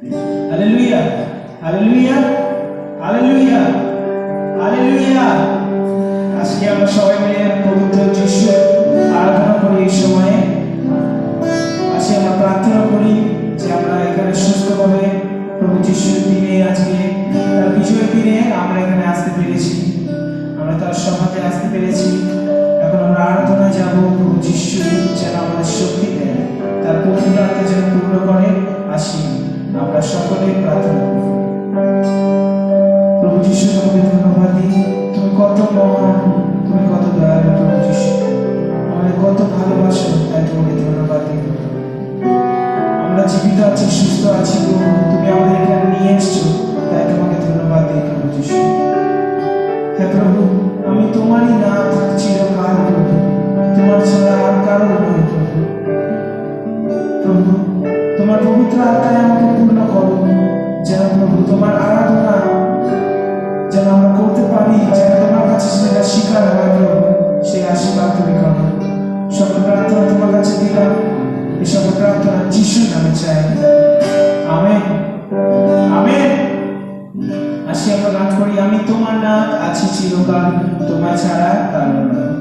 Hallelujah, hallelujah, hallelujah, hallelujah. আজকে আমরা সবাই মিলে পবিত্র যিশুর আরাধনা করি। এই সময়ে আজকে আমরা প্রার্থনা করি যে আমরা এখানে সুস্থভাবে প্রভু যিশুর দিনে, আজকে তার বিজয়ের দিনে আমরা এখানে আসতে পেরেছি, আমরা তার সভাতে আসতে পেরেছি। এখন আমরা আরাধনায় যাব। প্রভু যিশু যেন আমাদের শক্তি দেয়, তার পবিত্র আত্মা যেন পূর্ণ করে। আসি আমরা সকলে প্রার্থনা করি। প্রভু যিশু, তোমাকে ধন্যবাদ দিই। তুমি কত মহান, তুমি কত দয়ালু। প্রভু যিশু, আমাদের কত ভালোবাসো, তাই তোমাকে ধন্যবাদ দিই। আমরা জীবিত আছি, সুস্থ আছি প্রভু, তুমি আমাদের এখানে নিয়ে এসছো, তাই তোমাকে ধন্যবাদ দিই প্রভু যিশু। হ্যাঁ প্রভু, আমি তোমারই না চিরকাল প্রভু, তোমার ছাড়া আর কারো নয় প্রভু। প্রভু, তোমার পবিত্র আত্মায় আমাকে পূর্ণ করো, যেন প্রভু তোমার আরাধনা যেন আমরা করতে পারি, যেন তোমার কাছে সেটা স্বীকার হয় প্রভু, সেই আশীর্বাদ তুমি করো। সকল প্রার্থনা তোমার কাছে দিলাম, এই সকল প্রার্থনা যিশুর নামে চাই, আমেন, আমেন। আসি আমরা গান করি, আমি তোমার নাথ আছি চিরকাল, তোমায় ছাড়া কারণ নয়।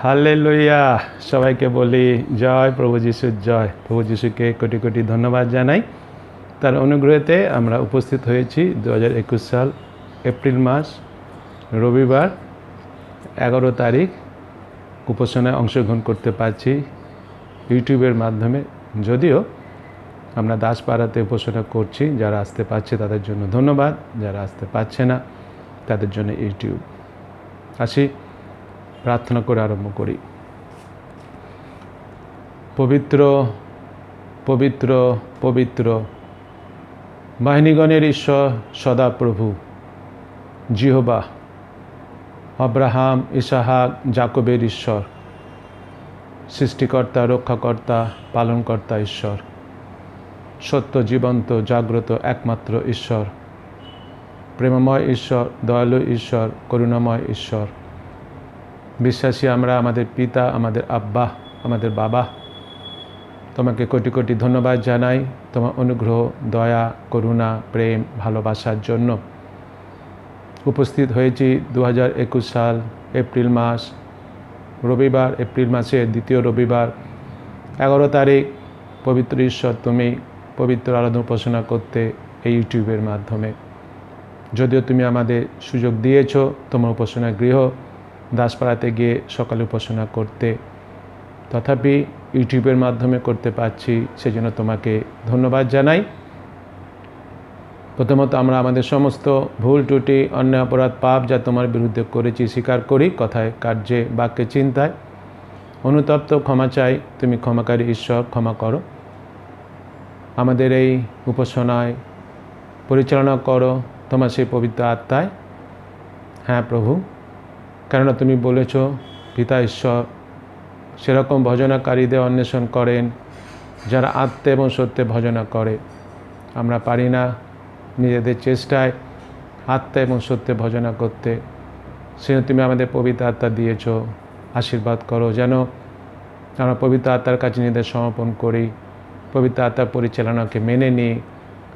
হালেলুয়া, সবাইকে বলি জয় প্রভু যিশুর জয়। প্রভু যিশুকে কোটি কোটি ধন্যবাদ জানাই। তার অনুগ্রহেতে আমরা উপস্থিত হয়েছি 2021 সাল এপ্রিল মাস রবিবার 11 তারিখ উপাসনায় অংশগ্রহণ করতে পারছি ইউটিউবের মাধ্যমে। যদিও আমরা দাসপাড়াতে উপাসনা করছি, যারা আসতে পারছে তাদের জন্য ধন্যবাদ, যারা আসতে পারছে না তাদের জন্য ইউটিউব। আসি প্রার্থনা করে আরম্ভ করি। পবিত্র পবিত্র পবিত্র বাহিনীগণের ঈশ্বর সদাপ্রভু জিহোবা, আব্রাহাম, ইসাহাক, জাকবের ঈশ্বর, সৃষ্টিকর্তা, রক্ষাকর্তা, পালনকর্তা ঈশ্বর, সত্য, জীবন্ত, জাগ্রত একমাত্র ঈশ্বর, প্রেমময় ঈশ্বর, দয়ালু ঈশ্বর, করুণাময় ঈশ্বর। বিশ্বাসী আমরা, আমাদের পিতা, আমাদের আব্বা, আমাদের বাবা, তোমাকে কোটি কোটি ধন্যবাদ জানাই তোমার অনুগ্রহ, দয়া, করুণা, প্রেম, ভালোবাসার জন্য। উপস্থিত হয়েছি 2021 সাল এপ্রিল মাস রবিবার, এপ্রিল মাসের দ্বিতীয় রবিবার 11 তারিখ। পবিত্র ঈশ্বর, তুমি পবিত্র আরাধনা উপাসনা করতে এই ইউটিউবের মাধ্যমে। যদিও তুমি আমাদের সুযোগ দিয়েছ তোমার উপাসনা গৃহ দাসপাড়াতে গিয়ে সকালে উপাসনা করতে, তথাপি ইউটিউবের মাধ্যমে করতে পারছি, সেজন্য তোমাকে ধন্যবাদ জানাই। প্রথমত আমরা আমাদের সমস্ত ভুল ত্রুটি, অন্যায়, অপরাধ, পাপ যা তোমার বিরুদ্ধে করেছি স্বীকার করি, কথায়, কার্যে, বাক্যে, চিন্তায়। অনুতপ্ত ক্ষমা চাই, তুমি ক্ষমাকারী ঈশ্বর, ক্ষমা করো। আমাদের এই উপাসনায় পরিচালনা করো তোমার সেই পবিত্র আত্মায়। হ্যাঁ প্রভু, কেননা তুমি বলেছ পিতা ঈশ্বর সেরকম ভজনাকারীদের অন্বেষণ করেন যারা আত্মে এবং সত্যে ভজনা করে। আমরা পারি না নিজেদের চেষ্টায় আত্মা এবং সত্যে ভজনা করতে, সেজন্য তুমি আমাদের পবিত্র আত্মা দিয়েছ। আশীর্বাদ করো যেন আমরা পবিত্র আত্মার কাছে নিজেদের সমর্পণ করি, পবিত্র আত্মার পরিচালনাকে মেনে নিই,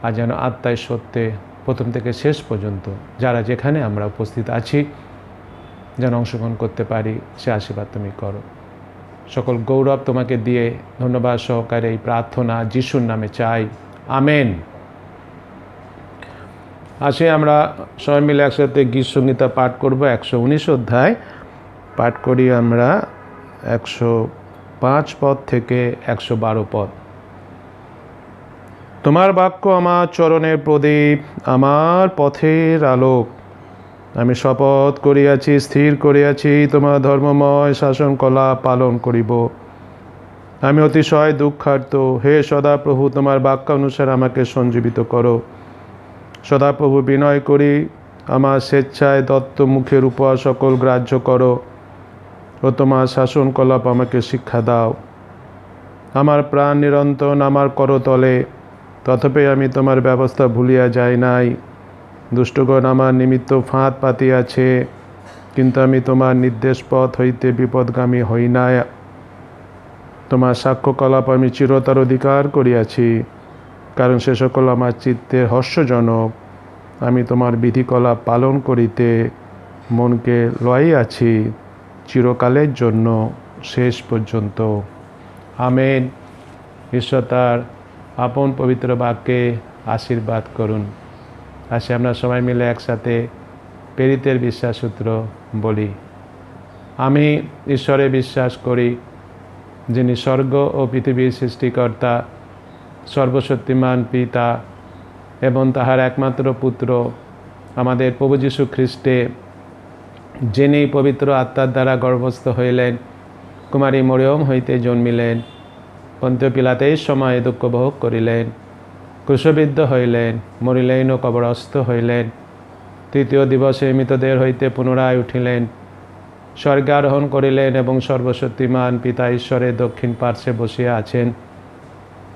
আর যেন আত্মায় সত্যে প্রথম থেকে শেষ পর্যন্ত যারা যেখানে আমরা উপস্থিত আছি যেন অংশগ্রহণ করতে পারি, সে আশীর্বাদ তুমি করো। সকল গৌরব তোমাকে দিয়ে ধন্যবাদ সহকারে এই প্রার্থনা যিশুর নামে চাই, আমেন। আসে আমরা সবাই মিলে একসাথে গীত সংহিতা পাঠ করব। 119 অধ্যায় পাঠ করি আমরা 105 পদ থেকে 112 পদ। তোমার বাক্য আমার চরণের প্রদীপ, আমার পথের আলোক। আমি শপথ করিয়াছি, স্থির করিয়াছি, তোমার ধর্মময় শাসনকলা পালন করিব। আমি অতিশয় দুঃখার্ত, হে সদাপ্রভু, তোমার বাক্য অনুসারে আমাকে সঞ্জীবিত করো। সদাপ্রভু, বিনয় করি, আমার স্বেচ্ছায় দত্ত মুখের উপর সকল গ্রাহ্য করো ও তোমার শাসনকলাপ আমাকে শিক্ষা দাও। আমার প্রাণ নিরন্তর আমার করতলে, তথাপি আমি তোমার ব্যবস্থা ভুলিয়া যাই নাই। দুষ্টগণ আমার নিমিত্ত ফাঁদ পাতিয়াছে, কিন্তু আমি তোমার নির্দেশ পথ হইতে বিপদগামী হই নাই। তোমার সাক্ষ্যকলাপ আমি চিরতর অধিকার করিয়াছি, কারণ সে সকল আমার চিত্তের হর্ষজনক। আমি তোমার বিধিকলাপ পালন করিতে মনকে লইয়াছি চিরকালের জন্য, শেষ পর্যন্ত। আমেন। ঈশ্বর তার আপন পবিত্র বাক্যে আশীর্বাদ করুন। আসে আমরা সবাই মিলে একসাথে প্রেরিতের বিশ্বাস সূত্র বলি। আমি ঈশ্বরে বিশ্বাস করি, যিনি স্বর্গ ও পৃথিবীর সৃষ্টিকর্তা, সর্বশক্তিমান পিতা এবং তাহার একমাত্র পুত্র আমাদের প্রভু যীশু খ্রিস্টে, যিনি পবিত্র আত্মার দ্বারা গর্ভস্থ হইলেন, কুমারী মরিয়ম হইতে জন্মিলেন, পন্তীয় পিলাতের সময়ে দুঃখ ভোগ করিলেন, ক্রুশবিদ্ধ হইলেন, মরিলেন ও কবরস্থ হইলেন, তৃতীয় দিবসে মৃতদের হইতে পুনরায় উঠিলেন, স্বর্গারোহণ করিলেন এবং সর্বশক্তিমান পিতা ঈশ্বরের দক্ষিণ পার্শ্বে বসিয়া আছেন।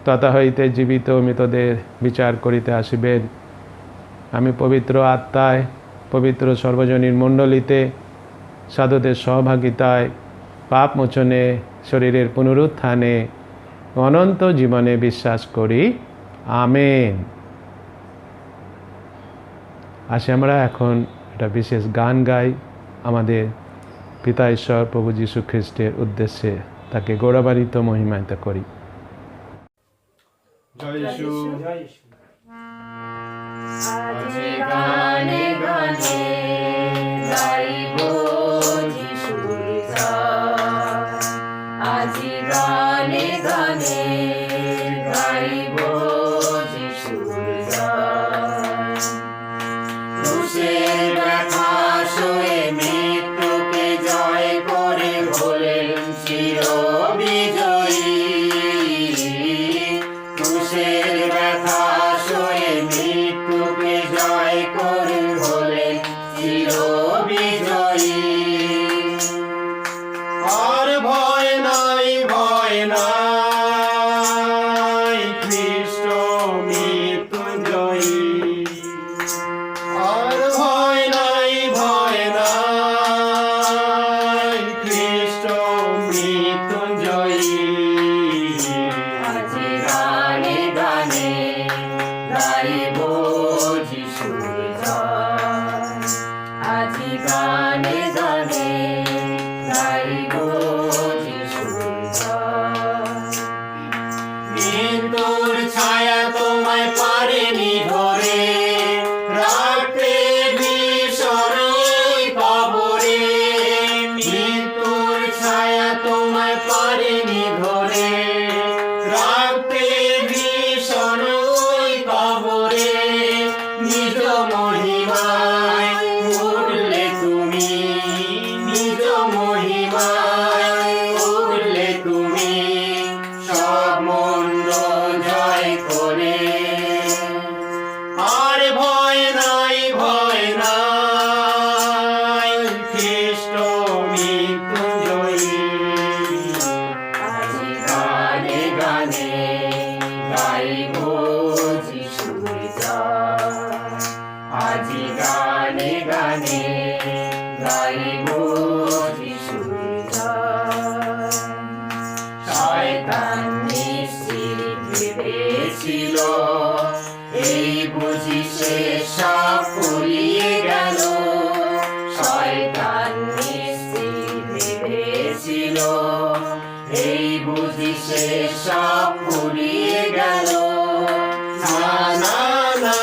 তথা হইতে জীবিত ও মৃতদের বিচার করিতে আসিবেন। আমি পবিত্র আত্মায়, পবিত্র সর্বজনীন মণ্ডলীতে, সাধুদের সহভাগিতায়, পাপ মোচনে, শরীরের পুনরুত্থানে, অনন্ত জীবনে বিশ্বাস করি। আমেন। আসে আমরা এখন একটা বিশেষ গান গাই আমাদের পিতা ঈশ্বর প্রভু যীশু খ্রিস্টের উদ্দেশ্যে, তাকে গৌরবান্বিত মহিমান্বিত করি। জয় যিশু। আজি গানে গানে গাইব যিশুর গান, আজি গানে গানে গাইব যিশুর গান। ক্রুশের ব্যথা সয়ে মৃত্যুকে জয় করে হলেন চিরবিজয়ী। ক্রুশের ব্যথা সয়ে মৃত্যুকে জয় করে হলেন চিরবিজয়ী। আর ভয় নাই, ভয় নাই, খ্রিস্ট মৃত্যুঞ্জয়ী। আর ভয় নাই, ভয় নাই, খ্রিস্ট মৃত্যুঞ্জয়ী। আজি গানে গানে গাইব যিশুর গান, আজি গানে গানে গাইব যিশুর গান। মৃত্যুর ছায়া তোমায় পারেনি ধরে রাখতে ভীষণ ওই কবরে। মৃত্যুর ছায়া তোমায় পারেনি ধরে রাখতে ভীষণ ওই কবরে। নিজ মহিমায় উঠলে তুমি, নিজ মহিমায় উঠলে তুমি, সব মন্ডল জয় করে। আর ভয় নাই, ভয় নাই, খ্রিস্ট মৃত্যুঞ্জয়ী। আজি গানে গানে গাইব যিশুর গান, আজি গানে গানে গাইব যিশুর গান। শয়তান নিশ্চিত ভেবেছিল এই বুঝি সে সব ফুরিয়ে গেল। শয়তান নিশ্চিত ভেবেছিল এই বুঝি সে সব ফুরিয়ে গেল। না না না,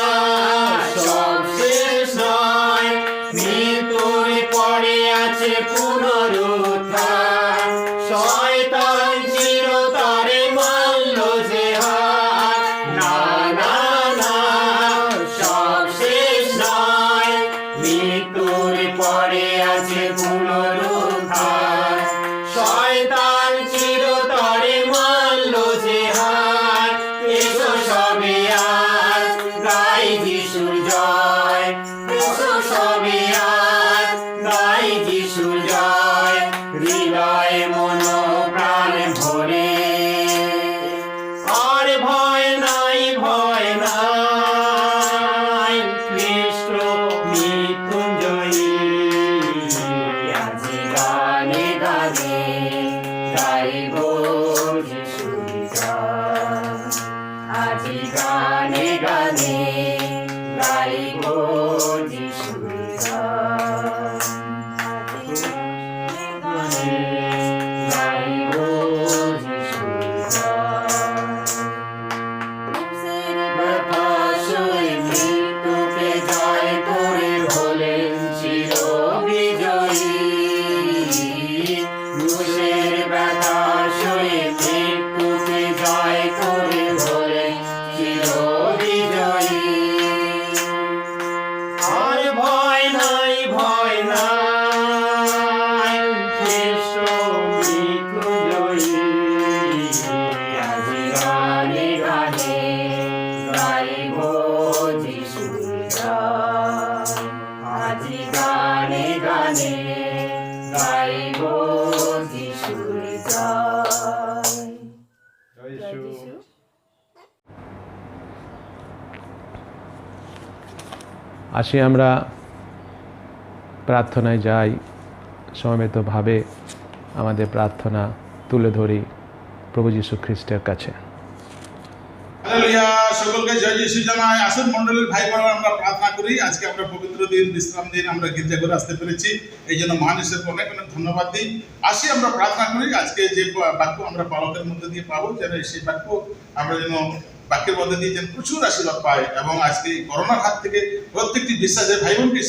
সব শেষ নয়, মৃত্যুর পরে আছে পুনরুত্থান। শয়তান চিরতরে মানল যে হার। না না না, সব শেষ নয়, মৃত্যুর পরে আছে পুনরুত্থান। শয়তান চিরতরে মানল যে হার। এসো সবে আজ গাই যিশুর জয়, এসো সবে আজ গাই যিশুর জয়, হৃদয় মন প্রাণ ভরে। আর ভয় নাই, ভয় গানে গানে গাইব যিশুর গান। গাইব যিশুর গান। ক্রুশের ব্যথা সয়ে মৃত্যুকে জয় করে হলেন চিরবিজয়ী। ক্রুশের ব্যথা সয়ে মৃত্যুকে জয় করে হলেন চিরবিজয়ী। আর ভয় নাই, ভয় নাই, খ্রিস্ট মৃত্যুজয়ী। আজ গানে গানে গাইব যিশুর গান। আজ গানে গানে গাইব যিশুর গান। জয় যিশু। আসি আমরা প্রার্থনায় যাই, সমবেতভাবে আমাদের প্রার্থনা তুলে ধরি প্রভু যীশু খ্রিস্টের কাছে। হালেলুয়া, সকলকে জয় যিশু জানাই। আসুন মণ্ডলীর ভাই বোনেরা, আমরা প্রার্থনা করি। আজকে আমরা পবিত্র দিন, বিশ্রাম দিন, আমরা গির্জা ঘরে আসতে পেরেছি, এই জন্য মহান ঈশ্বরকে অনেক অনেক ধন্যবাদ দিই। আসি আমরা প্রার্থনা করি, আজকে যে বাক্য আমরা পালকের মধ্যে দিয়ে পাবো, যেন সেই বাক্য আমরা যেন বাক্যের মধ্যে দিয়ে যেন প্রচুর আশীর্বাদ পাই, এবং আজকে এই করোনার হাত থেকে প্রত্যেকটি বিশ্বাসের ভাই বোনকে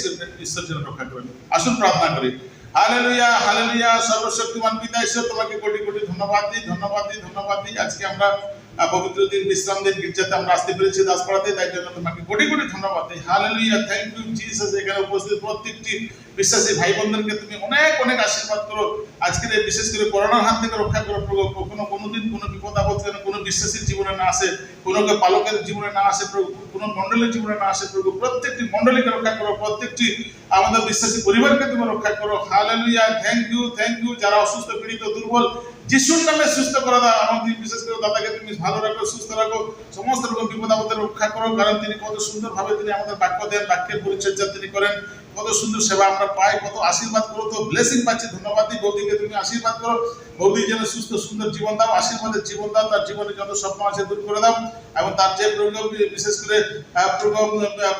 ঈশ্বর যেন রক্ষা করেন। আসুন প্রার্থনা করি। Hallelujah, hallelujah. সর্বশক্তিমান পিতা ঈশ্বর, তোমাকে কোটি কোটি ধন্যবাদ দিই, ধন্যবাদ দিই, ধন্যবাদ দিই। আজকে আমরা পবিত্র দিন, বিশ্রাম দিন, গির্জাতে আমরা আসতে পেরেছি দাসপাড়াতে, তাই জন্য তোমাকে কোটি কোটি ধন্যবাদ দিই। Hallelujah, thank you Jesus. এখানে উপস্থিত প্রত্যেকটি বিশ্বাসী ভাই বোনদেরকে তুমি অনেক অনেক আশীর্বাদ করো। আজকের এই বিশেষ করে করোনার হাত থেকে রক্ষা করো প্রভু। কখনো কোনোদিন কোনো বিপদ আপদ যেন কোনো বিশ্বাসীর জীবনে না আসে, কোনো পালকের জীবনে না আসে প্রভু, কোনো মণ্ডলীর জীবনে না আসে প্রভু। প্রত্যেকটি মণ্ডলীকে রক্ষা করো, প্রত্যেকটি আমাদের বিশ্বাসী পরিবারকে তুমি রক্ষা করো। Hallelujah, thank you, thank you. যারা অসুস্থ, পীড়িত, দুর্বল, যিশুর নামে সুস্থ করে দাও। আমাদের বিশেষ করে দাদাকে তুমি ভালো রাখো, সুস্থ রাখো, সমস্ত রকম বিপদ আপদের রক্ষা করো। কারণ তিনি কত সুন্দরভাবে তিনি আমাদের বাক্য দেন, বাক্যের পরিচর্যা তিনি করেন, কত সুন্দর সেবা আমরা পাই, কত আশীর্বাদ করো। তো ব্লেসিং পাচ্ছি, ধন্যবাদ দিই। বৌদিকে তুমি আশীর্বাদ করো, বৌদি যেন সুস্থ সুন্দর জীবন দাও, আশীর্বাদের জীবন দাও, তার জীবনে যত স্বপ্ন আছে দূর করে দাও, এবং তার যে প্রোগ্রাম, বিশেষ করে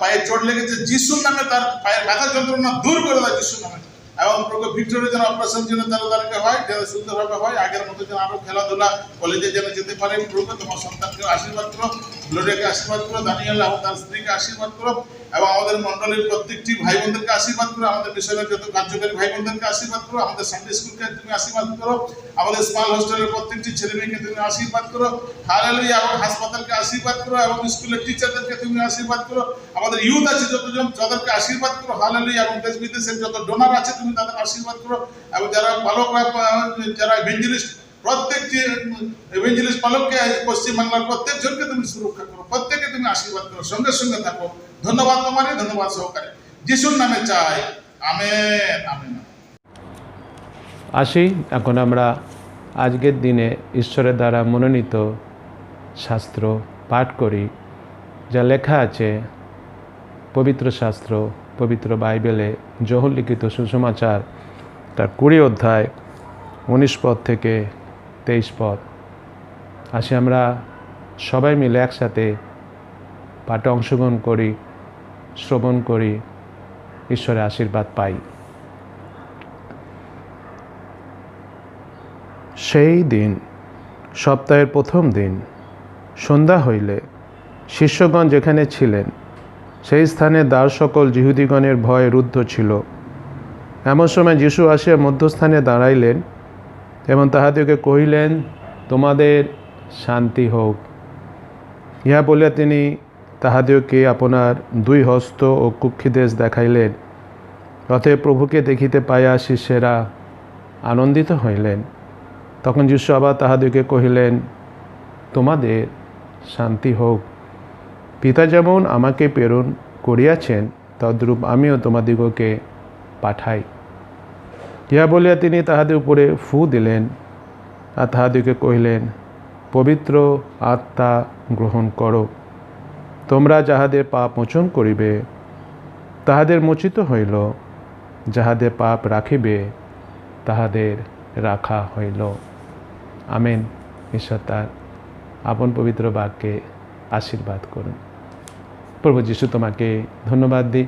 পায়ে চোট লেগেছে, যিশুর নামে তার পায়ের ব্যথা যন্ত্রণা দূর করে দাও যিশুর নামে। এবং ভিক্টোরিয়া যেন অপারেশন যেন তাড়াতাড়ি হয়, যেন সুন্দরভাবে হয়, আগের মতো যেন আরো খেলাধুলা, কলেজে যেন যেতে পারে। প্রভু তোমার সন্তানকে আশীর্বাদ করো, গ্লোরিয়াকে আশীর্বাদ করো, দানিয়েল এবং তার স্ত্রীকে আশীর্বাদ করো, এবং আমাদের মণ্ডলীর প্রত্যেকটি ভাই বোনদেরকে আশীর্বাদ করো, আমাদের মিশনের যত কার্যকারী ভাই বোনদেরকে আশীর্বাদ করো, আমাদের সানডে স্কুলকে তুমি আশীর্বাদ করো, আমাদের স্মল হোস্টেলের প্রত্যেকটি ছেলে মেয়েকে তুমি আশীর্বাদ করো। হালেলুয়া, এবং হাসপাতালকে আশীর্বাদ করো, এবং স্কুলের টিচারদেরকে তুমি আশীর্বাদ করো, আমাদের ইউথ আছে যতজন তাদেরকে আশীর্বাদ করো। হালেলুয়া, এবং দেশ বিদেশের যত ডোনার আছে তুমি তাদের আশীর্বাদ করো, এবং যারা পালকরা, যারা ইভেঞ্জেলিস্ট, প্রত্যেকটি ইভেঞ্জেলিস্ট পালককে, পশ্চিমবাংলার প্রত্যেকজনকে তুমি সুরক্ষা করো, প্রত্যেককে তুমি আশীর্বাদ করো, সঙ্গে সঙ্গে থাকো। ধন্যবাদ তোমারই, ধন্যবাদ সহকারে, যিশুর নামে চাই, আমেন, আমেন। আসি এখন আমরা আজকের দিনে ঈশ্বরের দ্বারা মনোনীত শাস্ত্র পাঠ করি, যা লেখা আছে পবিত্র শাস্ত্র, পবিত্র বাইবেলে যোহল লিখিত সুসমাচার, তার 20 অধ্যায় 19 পদ থেকে 23 পদ। আসি আমরা সবাই মিলে একসাথে পাঠে অংশগ্রহণ করি, শ্রবণ করি, ঈশ্বরের আশীর্বাদ পাই। সেই দিন, সপ্তাহের প্রথম দিন, সন্ধ্যা হইলে শিষ্যগণ যেখানে ছিলেন সেই স্থানে দ্বার সকল যিহুদিগণের ভয়ে রুদ্ধ ছিল। এমন সময় যীশু আসিয়া মধ্যস্থানে দাঁড়াইলেন এবং তাহাদিগকে কহিলেন, তোমাদের শান্তি হোক। ইহা বলিয়া তিনি তাহাদিগকে আপনার 2 হস্ত ও কুক্ষিদেশ দেখাইলেন। অতএব প্রভুকে দেখিতে পাইয়া শিষ্যেরা আনন্দিত হইলেন। তখন যীশু আবার তাহাদিগকে কহিলেন, তোমাদের শান্তি হোক। পিতা যেমন আমাকে প্রেরণ করিয়াছেন, তদ্রূপ আমিও তোমাদিগকে পাঠাই। ইহা বলিয়া তিনি তাহাদের উপরে ফু দিলেন, আর তাহাদিগকে কহিলেন, পবিত্র আত্মা গ্রহণ করো। তোমরা যাহাদের পাপ মোচন করিবে তাহাদের মোচিত হইল, যাহাদের পাপ রাখিবে তাহাদের রাখা হইল। আমেন। ঈশ্বর তার আপন পবিত্র বাক্যে আশীর্বাদ করুন। প্রভু যিশু, তোমাকে ধন্যবাদ দিই।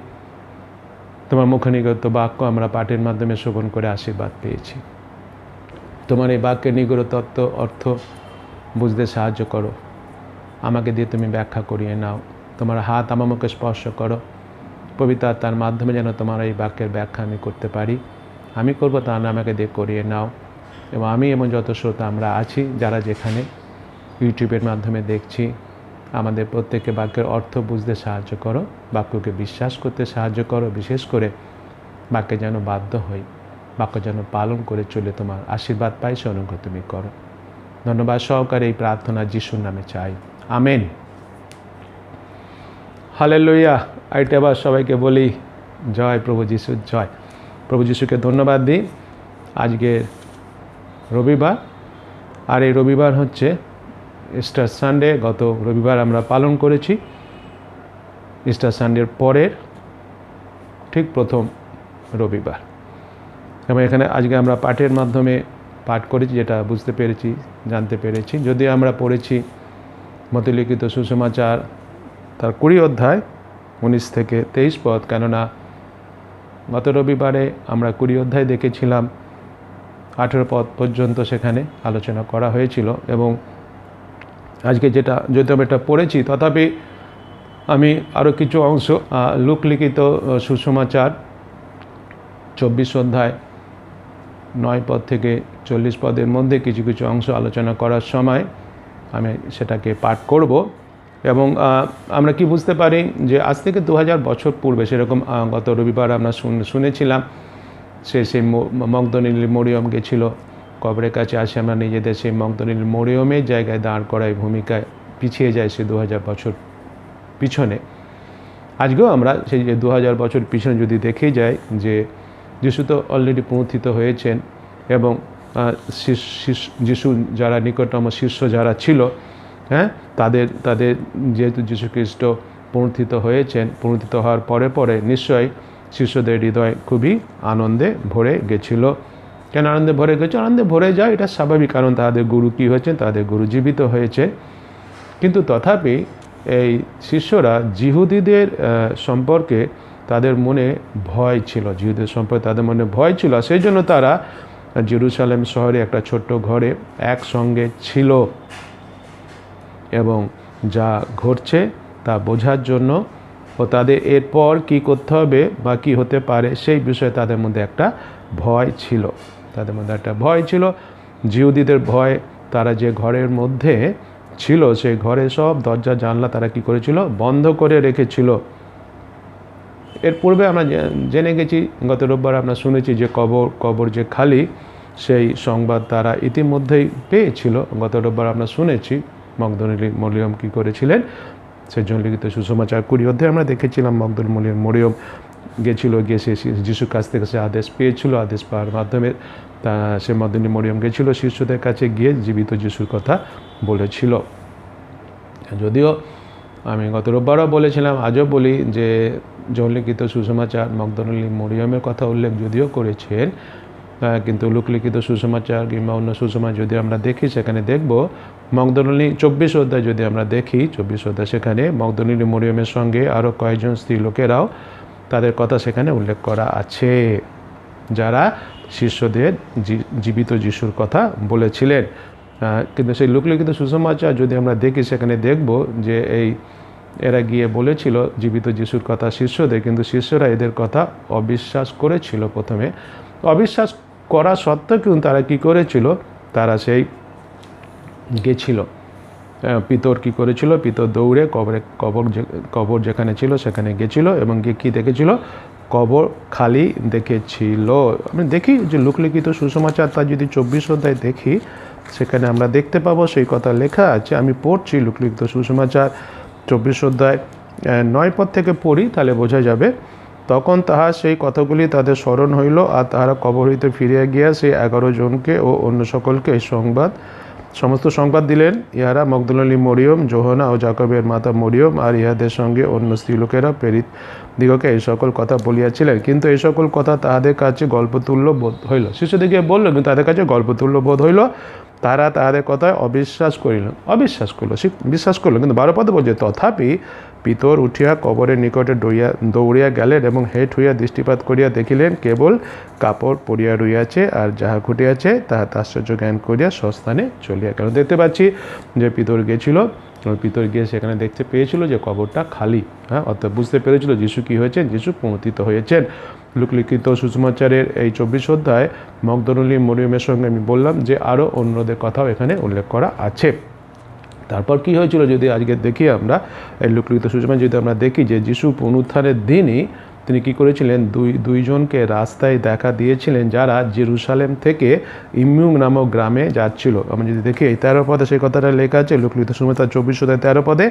তোমার মুখনিগত বাক্য আমরা পাঠের মাধ্যমে শ্রবণ করে আশীর্বাদ পেয়েছি। তোমার এই বাক্যের নিগূঢ় তত্ত্ব অর্থ বুঝতে সাহায্য করো। আমাকে দিয়ে তুমি ব্যাখ্যা করিয়ে নাও। তোমার হাত আমার মুখে স্পর্শ করো। পবিত্র আত্মার মাধ্যমে যেন তোমার এই বাক্যের ব্যাখ্যা আমি করতে পারি। আমি করব তা না, আমাকে দিয়ে করিয়ে নাও। এবং আমি এবং যত শ্রোতা আমরা আছি, যারা যেখানে ইউটিউবের মাধ্যমে দেখছি, আমাদের প্রত্যেককে বাক্যের অর্থ বুঝতে সাহায্য করো, বাক্যকে বিশ্বাস করতে সাহায্য করো। বিশেষ করে বাক্যে যেন বাধ্য হই, বাক্য যেন পালন করে চলে তোমার আশীর্বাদ পাই, সে অনুগ্রহ তুমি করো। ধন্যবাদ সহকারে এই প্রার্থনা যিশুর নামে চাই, আমেন। হালেলুয়া। আইটা আবার সবাইকে বলি জয় প্রভু যিশু, জয় প্রভু যিশুকে ধন্যবাদ দিই। আজকের রবিবার, আর এই রবিবার হচ্ছে ইস্টার সানডে। গত রবিবার আমরা পালন করেছি। ইস্টার সানডের পরের ঠিক প্রথম রবিবার, এবং এখানে আজকে আমরা পাঠের মাধ্যমে পাঠ করেছি, যেটা বুঝতে পেরেছি, জানতে পেরেছি। যদি আমরা পড়েছি মতিলিখিত সুসমাচার তার 20 অধ্যায় 19 থেকে 23 পদ, কেননা গত রবিবারে আমরা 20 অধ্যায় দেখেছিলাম, 18 পদ পর্যন্ত সেখানে আলোচনা করা হয়েছিল। এবং আজকে যেহেতু আমি এটা পড়েছি, তথাপি আমি আরও কিছু অংশ লোকলিখিত সুসমাচার 24 অধ্যায় 9 পদ থেকে 40 পদের মধ্যে কিছু কিছু অংশ আলোচনা করার সময় আমি সেটাকে পাঠ করব। এবং আমরা কি বুঝতে পারি যে আজ থেকে 2000 বছর পূর্বে, সেরকম গত রবিবার আমরা শুনেছিলাম, সেই মগদলিনী মরিয়ম গেছিল কবরের কাছে। আসে আমরা নিজেদের সেই মগদলিনী মরিয়মের জায়গায় দাঁড় করায় ভূমিকায় পিছিয়ে যায় সে 2000 বছর পিছনে। আজকেও আমরা সেই যে 2000 বছর পিছনে যদি দেখে যাই, যে যিশু তো অলরেডি পুনরুত্থিত হয়েছেন, এবং যিশু যারা নিকটতম শিষ্য যারা ছিল, হ্যাঁ, তাদের যেহেতু যীশু খ্রিস্ট পুনরুত্থিত হয়েছেন, পুনরুত্থিত হওয়ার পরে পরে নিশ্চয়ই শিষ্যদের হৃদয় খুবই আনন্দে ভরে গেছিল। কেন আনন্দে ভরে গেছে? আনন্দে ভরে যায়, এটা স্বাভাবিক, কারণ তাদের গুরু কী হয়েছেন, তাদের গুরু জীবিত হয়েছে। কিন্তু তথাপি এই শিষ্যরা জিহুদীদের সম্পর্কে তাদের মনে ভয় ছিল, জিহুদের সম্পর্কে তাদের মনে ভয় ছিল। সেই জন্য তারা জেরুসালেম শহরে একটা ছোট্ট ঘরে একসঙ্গে ছিল, এবং যা ঘটছে তা বোঝার জন্য ও তাদের এরপর কি করতে হবে বা কী হতে পারে সেই বিষয়ে তাদের মধ্যে একটা ভয় ছিল। তাদের মধ্যে একটা ভয় ছিল, জিহুদীদের ভয়। তারা যে ঘরের মধ্যে ছিল, সেই ঘরে সব দরজা জানলা তারা কি করেছিল? বন্ধ করে রেখেছিল। এর পূর্বে আমরা জেনে গেছি, গত রোববার আমরা শুনেছি যে কবর যে খালি, সেই সংবাদ তারা ইতিমধ্যেই পেয়েছিল। গত রোববার আমরা শুনেছি মগদলিনী মরিয়ম কী করেছিলেন। সেজন্য লিখিত সুসমাচার 20 অধ্যায়ে আমরা দেখেছিলাম মগদলিনী মরিয়ম গেছিল, গিয়ে সে যিশুর কাছ থেকে সে আদেশ পেয়েছিল। আদেশ পাওয়ার মাধ্যমে সে মগদলিনী মরিয়ম গেছিল শিষ্যদের কাছে, গিয়ে জীবিত যিশুর কথা বলেছিল। যদিও আমি গত রোববারও বলেছিলাম, আজও বলি, যে লিখিত সুসমাচার মগদলিনী মরিয়মের কথা উল্লেখ যদিও করেছেন, কিন্তু লোকলিখিত সুসমাচার কিংবা অন্য সুসমাচার যদি আমরা দেখি, সেখানে দেখব মগদলিনী 24 অধ্যায় যদি আমরা দেখি, 24 অধ্যায়, সেখানে মগদলিনী মরিয়মের সঙ্গে আরও কয়েকজন স্ত্রী লোকেরাও তাদের কথা সেখানে উল্লেখ করা আছে, যারা শিষ্যদের জীবিত যিশুর কথা বলেছিলেন। কিন্তু সেই লোকলিখিত সুসমাচার যদি আমরা দেখি, সেখানে দেখব যে এরা গিয়ে বলেছিল জীবিত যিশুর কথা শিষ্যদের, কিন্তু শিষ্যরা এদের কথা অবিশ্বাস করেছিল। প্রথমে অবিশ্বাস করা সত্ত্বেও কিন্তু তারা কি করেছিল? তারা সেই গেছিল, পিতর কি করেছিল? পিতর দৌড়ে কবর যেখানে ছিল সেখানে গেছিল, এবং গিয়ে কী দেখেছিল? কবর খালি দেখেছিল। আমি দেখি যে লোকলিখিত সুসমাচার তার যদি 24 অধ্যায় দেখি, সেখানে আমরা দেখতে পাবো সেই কথা লেখা আছে। আমি পড়ছি লোকলিখিত সুসমাচার 24 অধ্যায় 9 পদ থেকে পড়ি, তাহলে বোঝা যাবে। তখন তাহার সেই কথাগুলি তাদের স্মরণ হইল, আর তাহারা কবর হইতে ফিরিয়া গিয়া সেই 11 জনকে ও অন্য সকলকে এই সমস্ত সংবাদ দিলেন। ইহারা মগদলিনী মরিয়ম, যোহানা ও যাকবের মাতা মরিয়ম, আর ইহাদের সঙ্গে অন্য স্ত্রীলোকেরা প্রেরিত দিগকে এই সকল কথা বলিয়াছিলেন। কিন্তু এই সকল কথা তাহাদের কাছে গল্পতুল্য বোধ হইল। শিষ্যদিকে বলল, কিন্তু তাদের কাছে গল্পতুল্য বোধ হইল। তারা তাহাদের কথায় অবিশ্বাস করলো বিশ্বাস করলো। কিন্তু 12 পদে বলছে, তথাপি পিতর উঠিয়া কবরের নিকটে দৌড়িয়া গেলেন এবং হেঁট হইয়া দৃষ্টিপাত করিয়া দেখিলেন কেবল কাপড় পরিয়া রইয়াছে, আর যাহা ঘটিয়াছে তাহা আশ্চর্য জ্ঞান করিয়া স্বস্থানে চলিয়া গেল। দেখতে পাচ্ছি যে পিতর গিয়েছিল, পিতর গিয়ে সেখানে দেখতে পেয়েছিল যে কবরটা খালি। হ্যাঁ, অর্থাৎ বুঝতে পেরেছিল যিশু কী হয়েছেন, যিশু পুনরুত্থিত হয়েছেন। লোকলিখিত সুসমাচারের এই 24 অধ্যায় মগদলিনী মরিয়মের সঙ্গে আমি বললাম যে আরও অন্যদের কথাও এখানে উল্লেখ করা আছে। তারপর কি হয়েছিল যদি আজকে দেখি আমরা এই লোকলিখিত সুসমাচার যদি আমরা দেখি যে যিশু পুনরুত্থানের দিনই তিনি কী করেছিলেন, দুইজনকে রাস্তায় দেখা দিয়েছিলেন যারা জেরুসালেম থেকে ইম্মুং নামক গ্রামে যাচ্ছিল। আমরা যদি দেখি এই 13 পদে সেই কথাটা লেখা আছে, লোকলিখিত সুসমাচার 24 অধ্যায় 13 পদে।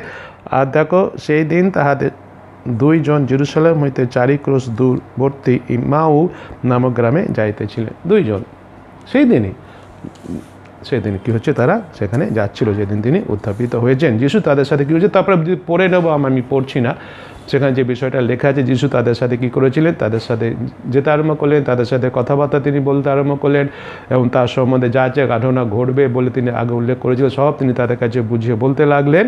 আর দেখো, সেই দিন তাহাদের দুইজন জেরুসালেম হইতে 4 ক্রোশ দূরবর্তী ইম্মাউ নামক গ্রামে যাইতেছিলেন। দুইজন সেই দিন কী হচ্ছে, তারা সেখানে যাচ্ছিল যেদিন তিনি উত্থাপিত হয়েছেন। যিশু তাদের সাথে কী হয়েছে তারপরে যদি পড়ে নেব, আমি পড়ছি না, সেখানে যে বিষয়টা লেখা আছে যিশু তাদের সাথে কী করেছিলেন, তাদের সাথে যেতে আরম্ভ করলেন, তাদের সাথে কথাবার্তা তিনি বলতে আরম্ভ করলেন এবং তার সম্বন্ধে যা যা ঘটনা ঘটবে বলে তিনি আগে উল্লেখ করেছিলেন সব তিনি তাদের কাছে বুঝিয়ে বলতে লাগলেন,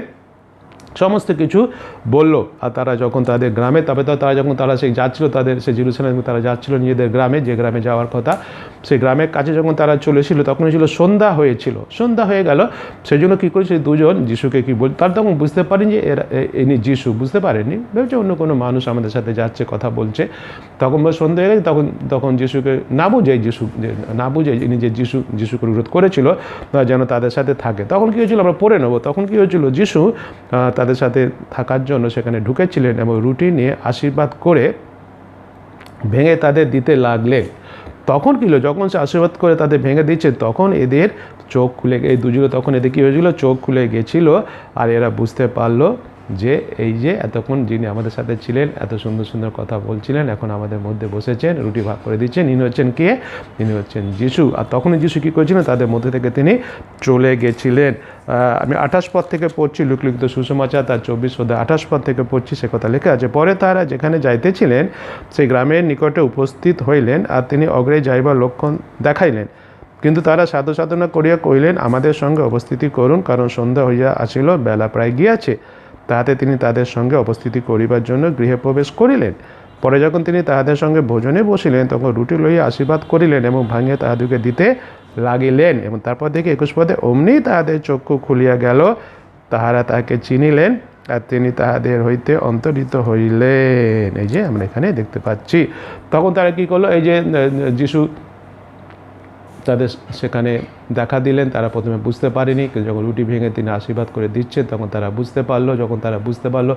সমস্ত কিছু বলল। আর তারা যখন তাদের গ্রামে, তবে তো তারা সেই যাচ্ছিল, তাদের সেই জেরুসালেমে তারা যাচ্ছিল নিজেদের গ্রামে, যে গ্রামে যাওয়ার কথা, সেই গ্রামের কাছে যখন তারা চলেছিল তখনই ছিল সন্ধ্যা হয়ে গেল। সেই জন্য কী করেছে, দুজন যিশুকে কী বল, তারা তখন বুঝতে পারেনি যে ইনি যিশু, বুঝতে পারেননি, ভেবেছে অন্য কোনো মানুষ আমাদের সাথে যাচ্ছে, কথা বলছে। তখন সন্ধ্যা হয়ে গেছে, তখন যিশুকে না বুঝে ইনি যে যিশুকে অনুরোধ করেছিল যেন তাদের সাথে থাকে। তখন কী হয়েছিল আমরা পড়ে নেব। তখন কী হয়েছিল, যিশু তাদের সাথে থাকার জন্য সেখানে ঢুকেছিলেন এবং রুটি নিয়ে আশীর্বাদ করে ভেঙে তাদের দিতে লাগলেন। তখন কী হলো, যখন সে আশীর্বাদ করে তাদের ভেঙে দিচ্ছে তখন এদের চোখ খুলে, এই দুজনে তখন এদের কী হয়েছিল, চোখ খুলে গেছিল। আর এরা বুঝতে পারলো যে এই যে এতক্ষণ যিনি আমাদের সাথে ছিলেন, এত সুন্দর সুন্দর কথা বলছিলেন, এখন আমাদের মধ্যে বসেছেন, রুটি ভাগ করে দিচ্ছেন, ইনি হচ্ছেন কে, ইনি হচ্ছেন যিশু। আর তখনই যিশু কী করেছিলেন, তাদের মধ্যে থেকে তিনি চলে গেছিলেন। আমি 28 পদ থেকে পড়ছি, লোকলিখিত সুসমাচার তার 24 অধ্যায় 28 পদ থেকে পড়ছি, সে কথা লেখা আছে। পরে তারা যেখানে যাইতেছিলেন সেই গ্রামের নিকটে উপস্থিত হইলেন, আর তিনি অগ্রে যাইবার লক্ষণ দেখাইলেন। কিন্তু তারা সাধনা করিয়া কহিলেন, আমাদের সঙ্গে উপস্থিতি করুন, কারণ সন্ধ্যা হইয়া আসিল, বেলা প্রায় গিয়াছে। তাহাতে তিনি তাদের সঙ্গে উপস্থিতি করিবার জন্য গৃহে প্রবেশ করিলেন। পরে যখন তিনি তাহাদের সঙ্গে ভোজনে বসিলেন তখন রুটি লইয়া আশীর্বাদ করিলেন এবং ভাঙিয়া তাহাদেরকে দিতে লাগিলেন। এবং তারপর দেখে 21 পদে, অমনি তাহাদের চক্ষু খুলিয়া গেল, তাহারা তাহাকে চিনিলেন, আর তিনি তাহাদের হইতে অন্তর্হিত হইলেন। এই যে আমরা এখানে দেখতে পাচ্ছি। তখন তারা কী করলো, এই যে যিশু তাদের সেখানে দেখা দিলেন, তারা প্রথমে বুঝতে পারেনি, কিন্তু যখন রুটি ভেঙে তিনি আশীর্বাদ করে দিচ্ছেন তখন তারা বুঝতে পারলো। যখন তারা বুঝতে পারলো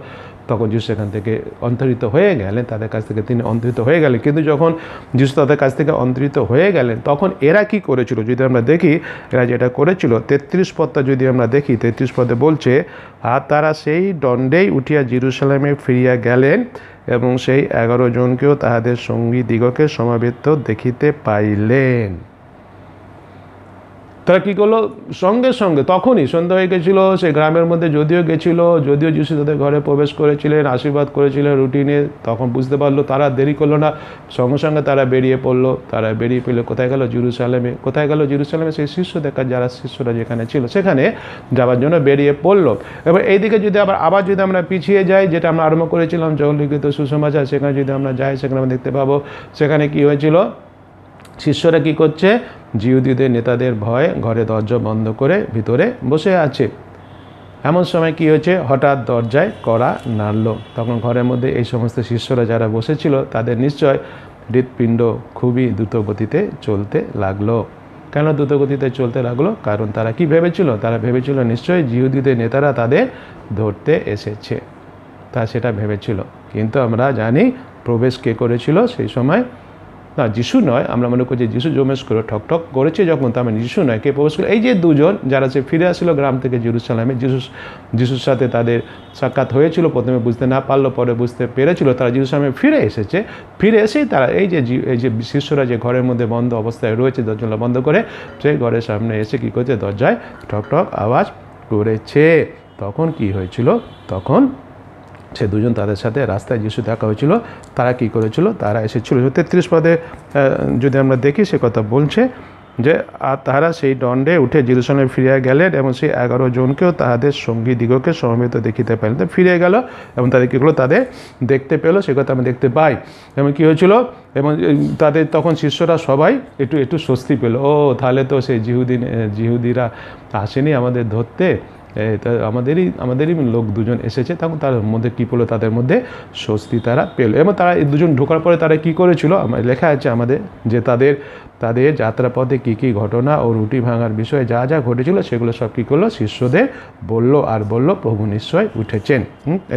তখন যিশু সেখান থেকে অন্তরিত হয়ে গেলেন, তাদের কাছ থেকে তিনি অন্তরিত হয়ে গেলেন। কিন্তু যখন যিশু তাদের কাছ থেকে অন্তরিত হয়ে গেলেন তখন এরা কি করেছিল যদি আমরা দেখি, এরা যেটা করেছিল 33 পদটা যদি আমরা দেখি, 33 পদে বলছে, আর তারা সেই দণ্ডেই উঠিয়া জেরুসালেমে ফিরিয়া গেলেন এবং সেই 11 জনকেও তাহাদের সঙ্গী দিগকে সমাবেত দেখিতে পাইলেন। তারা কী করলো, সঙ্গে সঙ্গে তখনই সন্ধ্যা হয়ে গেছিলো, সেই গ্রামের মধ্যে যদিও যিশু তাদের ঘরে প্রবেশ করেছিলেন, আশীর্বাদ করেছিলেন রুটি নিয়ে, তখন বুঝতে পারলো, তারা দেরি করলো না, সঙ্গে সঙ্গে তারা বেরিয়ে পড়লো। তারা বেরিয়ে পেলো কোথায় গেল, জেরুসালেমে সেই শিষ্যরা যেখানে ছিল সেখানে যাওয়ার জন্য বেরিয়ে পড়লো। এবার এইদিকে যদি আবার যদি আমরা পিছিয়ে যাই, যেটা আমরা আরম্ভ করেছিলাম লিখিত সুসমাচার, সেখানে যদি আমরা যাই সেখানে আমরা দেখতে পাবো সেখানে কি হয়েছিল, শিষ্যরা কি করছে, জিহুদীদের নেতাদের ভয়ে ঘরে দরজা বন্ধ করে ভিতরে বসে আছে। এমন সময় কি হয়েছে, হঠাৎ দরজায় কড়া নাড়ল। তখন ঘরের মধ্যে এই সমস্ত শিষ্যরা যারা বসেছিল তাদের নিশ্চয় হৃৎপিণ্ড খুবই দ্রুত গতিতে চলতে লাগলো। কেন দ্রুত গতিতে চলতে লাগলো? কারণ তারা কি ভেবেছিল, তারা ভেবেছিল নিশ্চয়ই জিহুদীদের নেতারা তাদের ধরতে এসেছে, তা সেটা ভেবেছিল। কিন্তু আমরা জানি প্রবেশ কে করেছিল সেই সময়, না যিশু নয়, আমরা মনে করছি যিশু জমেশ করে ঠকঠক করেছে যখন, তার মানে যিশু নয়, কে প্রবেশ করে, এই যে দুজন যারা সে ফিরে আসছিল গ্রাম থেকে জেরুসালেমে, যিশুর সাথে তাদের সাক্ষাৎ হয়েছিল, প্রথমে বুঝতে না পারলো, পরে বুঝতে পেরেছিল, তারা জেরুসালেমে ফিরে এসেছে। ফিরে এসেই তারা এই যে শিষ্যরা যে ঘরের মধ্যে বন্ধ অবস্থায় রয়েছে, দরজা বন্ধ করে সেই ঘরের সামনে এসে কী করছে, দরজায় ঠকঠক আওয়াজ করেছে। তখন কি হয়েছিল, তখন সে দুজন তাদের সাথে রাস্তায় যিশু দেখা হয়েছিল, তারা কি করেছিল, তারা এসেছিল 33 পদে যদি আমরা দেখি সে কথা বলছে, যে আর তাহারা সেই দণ্ডে উঠে জেরুজালেমে ফিরিয়া গেলেন এবং সেই 11 জনকেও তাহাদের সঙ্গী দিগকে সমবেত দেখিতে পাইলেন। তো ফিরে গেল এবং তাদের কী করলো, তাদের দেখতে পেলো, সে কথা আমরা দেখতে পাই। এবং কী হয়েছিল, এবং তাদের তখন শিষ্যরা সবাই একটু স্বস্তি পেল। ও তাহলে তো সেই জিহুদিরা আসেনি আমাদের ধরতে, আমাদেরই লোক দুজন এসেছে। তখন তার মধ্যে কী পেলো, তাদের মধ্যে স্বস্তি তারা পেল। এবং তারা এই দুজন ঢোকার পরে তারা কী করেছিল, লেখা আছে আমাদের যে তাদের যাত্রাপথে কী কী ঘটনা ও রুটি ভাঙার বিষয়ে যা যা ঘটেছিল সেগুলো সব কী করলো, শিষ্যদের বলল আর বলল প্রভু নিশ্চয় উঠেছেন।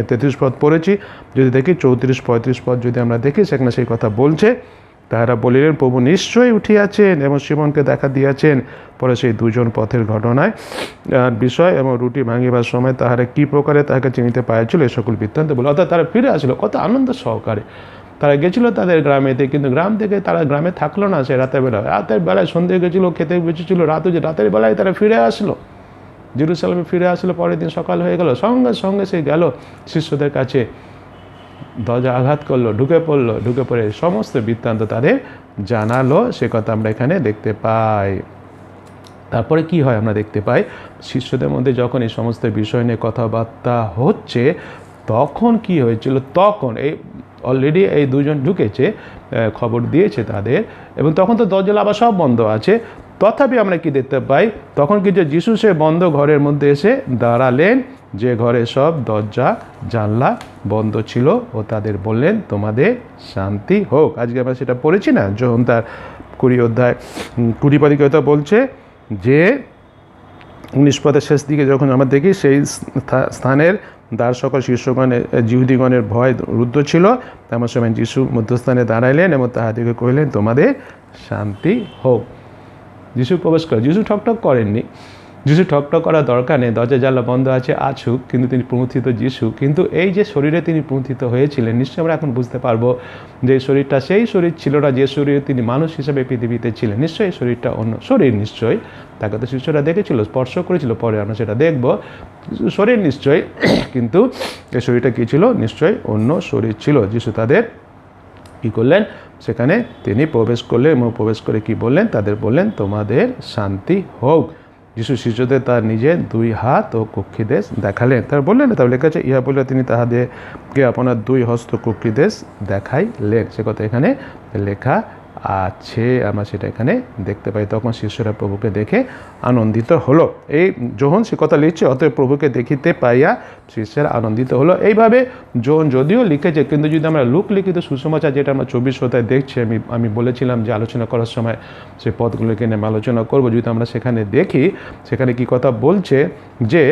33 পদ পড়েছি, যদি দেখি 34-35 পদ যদি আমরা দেখি, সেখানে সেই কথা বলছে। তাহারা বলিলেন প্রভু নিশ্চয়ই উঠিয়াছেন এবং সিমনকে দেখা দিয়াছেন। পরে সেই দুজন পথের ঘটনায় বিষয় এবং রুটি ভাঙিবার সময় তাহারা কী প্রকারে তাহাকে চিনিতে পাইয়াছিল এই সকল বৃত্তান্ত বলে। অর্থাৎ তারা ফিরে আসলো কত আনন্দ সহকারে। তারা গেছিলো তাদের গ্রামেতে, কিন্তু গ্রাম থেকে তারা গ্রামে থাকলো না সে রাতের বেলায় সন্ধ্যে গেছিলো, খেতে বেঁচেছিলো, রাতের বেলায় তারা ফিরে আসলো, জেরুজালেমে ফিরে আসলো। পরের দিন সকাল হয়ে গেল, সঙ্গে সঙ্গে সে গেল শিষ্যদের কাছে, দরজা আঘাত করলো, ঢুকে পড়ে সমস্ত বৃত্তান্ত তাদের জানালো। সে কথা আমরা এখানে দেখতে পাই। তারপরে কি হয় আমরা দেখতে পাই, শিষ্যদের মধ্যে যখন এই সমস্ত বিষয় নিয়ে কথাবার্তা হচ্ছে, তখন কি হয়েছিল, তখন এই অলরেডি এই দুজন ঢুকেছে, খবর দিয়েছে তাদের, এবং তখন তো দরজা আবার সব বন্ধ আছে। তথাপি আমরা কি দেখতে পাই, তখন কি যে যিশু সে বন্ধ ঘরের মধ্যে এসে দাঁড়ালেন, যে ঘরে সব দরজা জানলা বন্ধ ছিল, ও তাদের বললেন তোমাদের শান্তি হোক। আজকে আমরা সেটা পড়েছি না, যোহন তার 20 পদে কথা বলছে যে 19 পদের শেষ দিকে যখন আমরা দেখি, সেই স্থানের দ্বার সকল শিষ্যগণের জিহুদিগণের ভয় রুদ্ধ ছিল। তেমন সময় যিশু মধ্যস্থানে দাঁড়াইলেন এবং তাহাদিকে কহিলেন তোমাদের শান্তি হোক। যিশু প্রবেশ করে, যিশু ঠকঠক করেননি, যিশু ঠকঠক করার দরকার নেই, দরজা জানলা বন্ধ আছে আসুক, কিন্তু তিনি প্রমুথিত যিশু। কিন্তু এই যে শরীরে তিনি প্রমুথিত হয়েছিলেন, নিশ্চয়ই আমরা এখন বুঝতে পারবো যে শরীরটা সেই শরীর ছিল না যে শরীরে তিনি মানুষ হিসেবে পৃথিবীতে ছিলেন। নিশ্চয়ই শরীরটা অন্য শরীর, নিশ্চয়ই তাকে তো শিষ্যরা দেখেছিল, স্পর্শ করেছিল, পরে আমরা সেটা দেখব, শরীর নিশ্চয়ই, কিন্তু এই শরীরটা কী ছিল, নিশ্চয়ই অন্য শরীর ছিল। যিশু তাদের কী করলেন, সেখানে তিনি প্রবেশ করলেন এবং প্রবেশ করে কি বললেন, তাদের বললেন তোমাদের শান্তি হোক। যিশু শিষ্যদের তার নিজের 2 হাত ও কক্ষিদেশ দেখালেন। তার বললেন না, তার লেখা আছে ইহা বলে তিনি তাহাদেরকে আপনার 2 হস্ত কক্ষিদেশ দেখাইলেন। সে কথা এখানে লেখা আছে, আমরা সেটা এখানে দেখতে পাই। তখন শিষ্যরা প্রভুকে দেখে আনন্দিত হলো। এই যোহন সে কথা লিখছে, অতএব প্রভুকে দেখিতে পাইয়া শিষ্যরা আনন্দিত হলো। এইভাবে যোহন যদিও লিখেছে, কিন্তু যদি আমরা লুক লিখিত সুসমাচার, যেটা আমরা 24 অধ্যায় দেখছি, আমি বলেছিলাম যে আলোচনা করার সময় সেই পদগুলোকে নিয়ে আলোচনা করব, যদি আমরা সেখানে দেখি, সেখানে কি কথা বলছে যে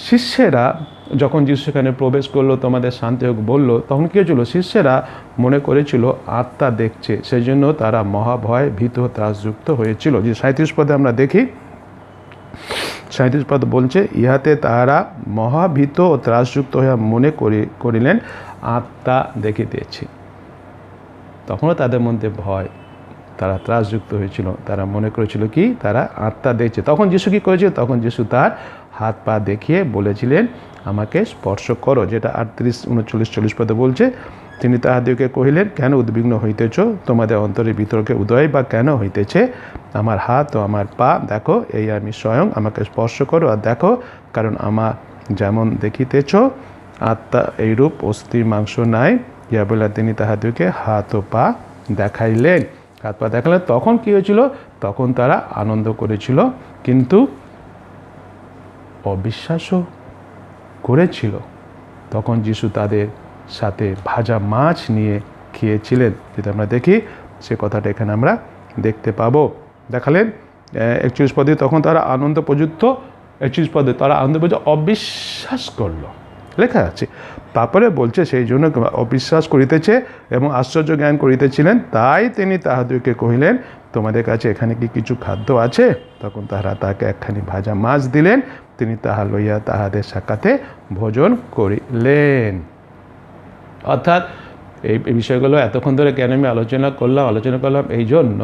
শিষ্যেরা যখন যিশু সেখানে প্রবেশ করলো, তোমাদের শান্তি হোক বললো, তখন কী হয়েছিল, শিষ্যেরা মনে করেছিল আত্মা দেখছে, সেই জন্য তারা মহাভয় ভীত ত্রাসযুক্ত হয়েছিল। যে 37 পদে আমরা দেখি, 37 পদ বলছে ইহাতে তাহারা মহাভীত ও ত্রাসযুক্ত হইয়া মনে করিলেন আত্মা দেখিতেছি। তখনও তাদের মধ্যে ভয়, তারা ত্রাসযুক্ত হয়েছিল, তারা মনে করেছিল কি তারা আত্মা দেখছে। তখন যিশু কী করেছিল, তখন যিশু তার হাত পা দেখিয়ে বলেছিলেন আমাকে স্পর্শ করো, যেটা 38, 39, 40 পদে বলছে। তিনি তাহাদিগকে কহিলেন কেন উদ্বিগ্ন হইতেছ, তোমাদের অন্তরে বিতর্কে উদয় বা কেন হইতেছে, আমার হাত ও আমার পা দেখো, এই আমি স্বয়ং, আমাকে স্পর্শ করো আর দেখো, কারণ আমার যেমন দেখিতেছ আত্মা এইরূপ অস্থি মাংস নাই। ইয়া বলে তিনি তাহাদিগকে হাত ও পা দেখাইলেন। হাত পা দেখালেন। তখন কী হয়েছিল, তখন তারা আনন্দ করেছিল, কিন্তু অবিশ্বাসও করেছিল। তখন যিশু তাদের সাথে ভাজা মাছ নিয়ে খেয়েছিলেন, যদি আমরা দেখি সে কথাটা এখানে আমরা দেখতে পাবো। দেখালেন 41 পদে, তখন তারা আনন্দ প্রযুক্ত, 41 পদে তারা আনন্দ প্রযুক্ত অবিশ্বাস করলো, লেখা আছে। তারপরে বলছে সেই জন্য অবিশ্বাস করিতেছে এবং আশ্চর্য জ্ঞান করিতেছিলেন, তাই তিনি তাহাদেরকে কহিলেন তোমাদের কাছে এখানে কি কিছু খাদ্য আছে? তখন তাহারা তাকে একখানি ভাজা মাছ দিলেন, তিনি তাহা লইয়া তাহাদের সাক্ষাতে ভোজন করিলেন। অর্থাৎ এই বিষয়গুলো এতক্ষণ ধরে কেন আমি আলোচনা করলাম এই জন্য,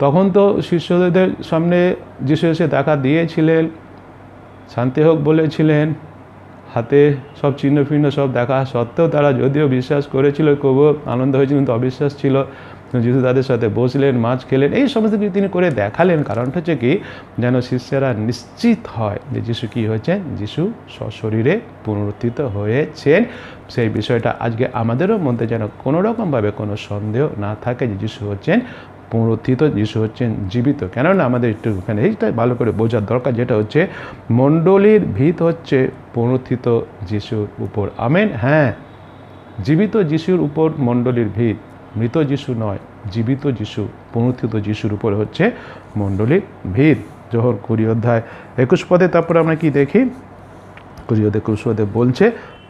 তখন তো শিষ্যদের সামনে যিশু এসে দেখা দিয়েছিলেন, শান্তি হোক বলেছিলেন, হাতে সব চিহ্ন ফিহ্ন সব দেখা সত্ত্বেও তারা যদিও বিশ্বাস করেছিল, খুব আনন্দ হয়েছিল, কিন্তু অবিশ্বাস ছিল। যিশু তাদের সাথে বসলেন, মাছ খেলেন, এই সমস্ত কিছু তিনি করে দেখালেন। কারণটা হচ্ছে কি, যেন শিষ্যরা নিশ্চিত হয় যে যিশু কী হয়েছেন, যিশু সশরীরে পুনরুত্থিত হয়েছেন। সেই বিষয়টা আজকে আমাদেরও মধ্যে যেন কোনো রকমভাবে কোনো সন্দেহ না থাকে যে যিশু হচ্ছেন পুনরুত্থিত, যিশু হচ্ছেন জীবিত। কেননা আমাদের একটু এখানে এইটাই ভালো করে বোঝার দরকার, যেটা হচ্ছে মণ্ডলীর ভিত হচ্ছে পুনরুত্থিত যিশুর উপর। আমেন। হ্যাঁ, জীবিত যিশুর উপর মণ্ডলীর ভিত, মৃত যিশু নয়, জীবিত যিশু, পুনরুত্থিত যিশুর উপর হচ্ছে মণ্ডলীর ভিত। যোহর 20:21 তারপরে আমরা কি দেখি, 20:21 বলছে,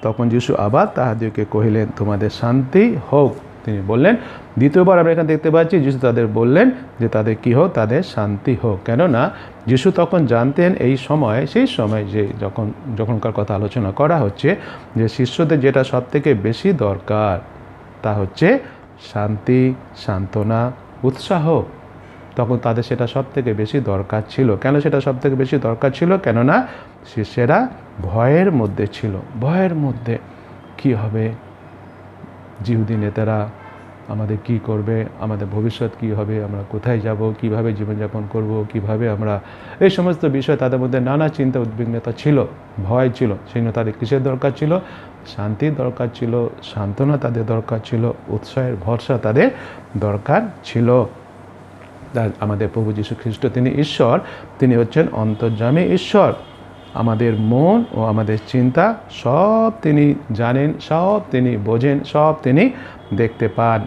তখন যিশু আবার তাহাদেরকে কহিলেন, তোমাদের শান্তি হোক। তিনি বললেন, দ্বিতীয়বার আমরা এখানে দেখতে পাচ্ছি যিশু তাদের বললেন যে তাদের কী হোক, তাদের শান্তি হোক। কেননা যিশু তখন জানতেন এই সময়, সেই সময় যে যখনকার কথা আলোচনা করা হচ্ছে, যে শিষ্যদের যেটা সবথেকে বেশি দরকার তা হচ্ছে শান্তি, সান্ত্বনা, উৎসাহ। তখন তাদের সেটা সবথেকে বেশি দরকার ছিল। কেন সেটা সবথেকে বেশি দরকার ছিল? কেননা শিষ্যেরা ভয়ের মধ্যে ছিল। ভয়ের মধ্যে কি হবে, জিহুদি নেতারা আমাদের কি করবে, আমাদের ভবিষ্যৎ কি হবে, আমরা কোথায় যাব, কিভাবে জীবনযাপন করব, কিভাবে আমরা, এই সমস্ত বিষয় তাদের মধ্যে নানা চিন্তা উদ্বিগ্নতা ছিল, ভয় ছিল। সেই জন্য তাদের কিসের দরকার ছিল? শান্তির দরকার ছিল, সান্ত্বনা তাদের দরকার ছিল, উৎসাহের ভরসা তাদের দরকার ছিল। আমাদের প্রভু যীশু খ্রিস্ট তিনি ঈশ্বর, তিনি হচ্ছেন অন্তর্যামী ঈশ্বর। আমাদের মন ও আমাদের চিন্তা সব তিনি জানেন, সব তিনি বোঝেন, সব তিনি দেখতে পান।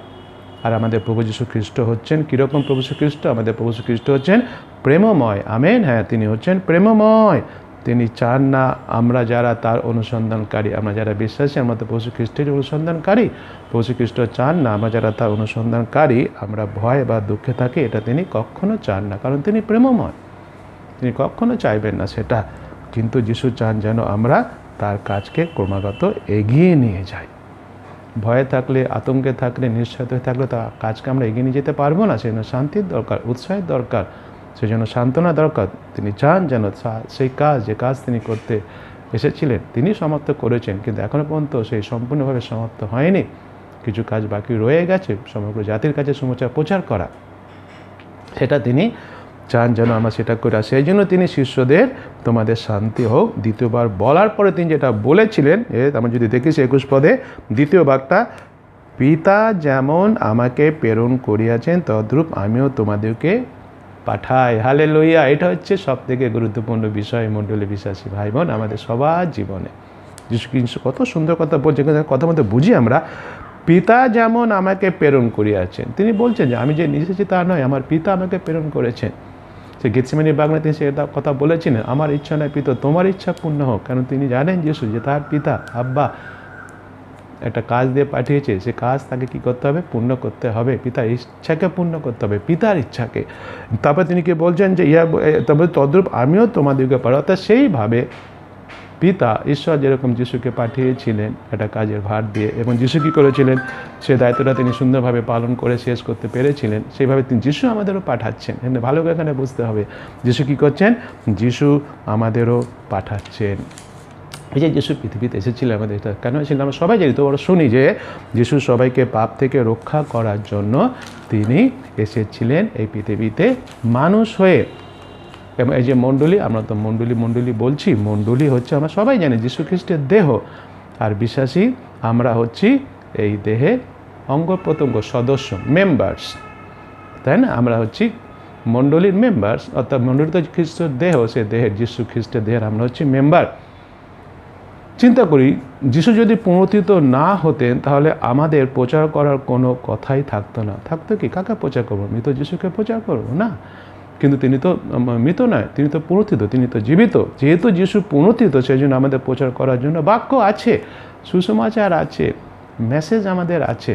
আর আমাদের প্রভু যীশু খ্রিস্ট হচ্ছেন কীরকম প্রভু যীশু খ্রিস্ট? আমাদের প্রভু যীশু খ্রিস্ট হচ্ছেন প্রেমময়। আমেন। হ্যাঁ, তিনি হচ্ছেন প্রেমময়। তিনি চান না আমরা যারা তার অনুসন্ধানকারী, আমরা যারা বিশ্বাসী, আমরা তো প্রভু খ্রিস্টের অনুসন্ধানকারী, প্রভু খ্রিস্ট চান না আমরা যারা তার অনুসন্ধানকারী আমরা ভয় বা দুঃখে থাকি, এটা তিনি কখনো চান না। কারণ তিনি প্রেমময়, তিনি কখনো চাইবেন না সেটা। কিন্তু যিশু চান যেন আমরা তার কাজকে ক্রমাগত এগিয়ে নিয়ে যাই। ভয়ে থাকলে, আতঙ্কে থাকলে, নিঃস্বার্থ হয়ে থাকলে তার কাজকে আমরা এগিয়ে নিয়ে যেতে পারবো না। সেই জন্য শান্তির দরকার, উৎসাহের দরকার, সেই জন্য সান্ত্বনা দরকার। তিনি চান যেন সেই কাজ, যে কাজ তিনি করতে এসেছিলেন তিনি সমাপ্ত করেছেন, কিন্তু এখনও পর্যন্ত সেই সম্পূর্ণভাবে সমাপ্ত হয়নি। কিছু কাজ বাকি রয়ে গেছে, সমগ্র জাতির কাছে সুসমাচার প্রচার করা, সেটা তিনি চান যেন আমরা সেটা করি। আর সেই জন্য তিনি শিষ্যদের তোমাদের শান্তি হোক দ্বিতীয়বার বলার পরে তিনি যেটা বলেছিলেন, আমরা যদি দেখি 21 পদে দ্বিতীয় ভাগটা, পিতা যেমন আমাকে প্রেরণ করিয়াছেন তদ্রূপ আমিও তোমাদেরকে পাঠাই। হালেলুয়া। এটা হচ্ছে সবথেকে গুরুত্বপূর্ণ বিষয় মণ্ডলী বিশ্বাসী ভাই বোন আমাদের সবার জীবনে। যিশু খ্রিস্ট কত সুন্দর কথা বলছে, কথা মধ্যে বুঝি আমরা, পিতা যেমন আমাকে প্রেরণ করিয়াছেন। তিনি বলছেন যে আমি যে এসেছি তা নয়, আমার পিতা আমাকে প্রেরণ করেছেন। সে গেতসেমানি বাগানে তিনি সেটা কথা বলেছিলেন, আমার ইচ্ছা নয় পিতা তোমার ইচ্ছা পূর্ণ হোক। কারণ তিনি জানেন যিশু যে তার পিতা আব্বা একটা কাজ দিয়ে পাঠিয়েছে, সে কাজ তাকে কী করতে হবে? পূর্ণ করতে হবে। পিতার ইচ্ছাকে পূর্ণ করতে হবে, পিতার ইচ্ছাকে। তারপর তিনি কি বলছেন যে তবে তদ্রূপ আমিও তোমাদেরকে পাঠাই। অর্থাৎ সেইভাবে পিতা ঈশ্বর যেরকম যিশুকে পাঠিয়েছিলেন একটা কাজের ভার দিয়ে, এবং যিশু কী করেছিলেন সে দায়িত্বটা তিনি সুন্দরভাবে পালন করে শেষ করতে পেরেছিলেন, সেইভাবে তিনি যিশু আমাদেরও পাঠাচ্ছেন। ভালো করে এখানে বুঝতে হবে যিশু কী করছেন, যিশু আমাদেরও পাঠাচ্ছেন। এই যে যিশু পৃথিবীতে এসেছিলেন আমাদের, এটা কেন এসেছিলেন আমরা সবাই জানি, তো বড় শুনি যে যিশু সবাইকে পাপ থেকে রক্ষা করার জন্য তিনি এসেছিলেন এই পৃথিবীতে মানুষ হয়ে। এবং এই যে মণ্ডলী, আমরা তো মণ্ডলী বলছি, মণ্ডলী হচ্ছে আমরা সবাই জানি যীশু খ্রিস্টের দেহ, আর বিশ্বাসী আমরা হচ্ছি এই দেহের অঙ্গ প্রত্যঙ্গ, সদস্য, মেম্বার্স, তাই না? আমরা হচ্ছি মণ্ডলীর মেম্বার্স, অর্থাৎ মণ্ডলী তো খ্রিস্টের দেহ, সে দেহের যীশু খ্রিস্টের দেহের আমরা হচ্ছি মেম্বার। চিন্তা করি, যিশু যদি পুনরুত্থিত না হতেন তাহলে আমাদের প্রচার করার কোনো কথাই থাকতো না। থাকতো কি? কাকে প্রচার করবো? মৃত যিশুকে প্রচার করবো না। কিন্তু তিনি তো মৃত নয়, তিনি তো পুনরুত্থিত, তিনি তো জীবিত। যেহেতু যিশু পুনরুত্থিত, সেই জন্য আমাদের প্রচার করার জন্য বাক্য আছে, সুসমাচার আছে, মেসেজ আমাদের আছে,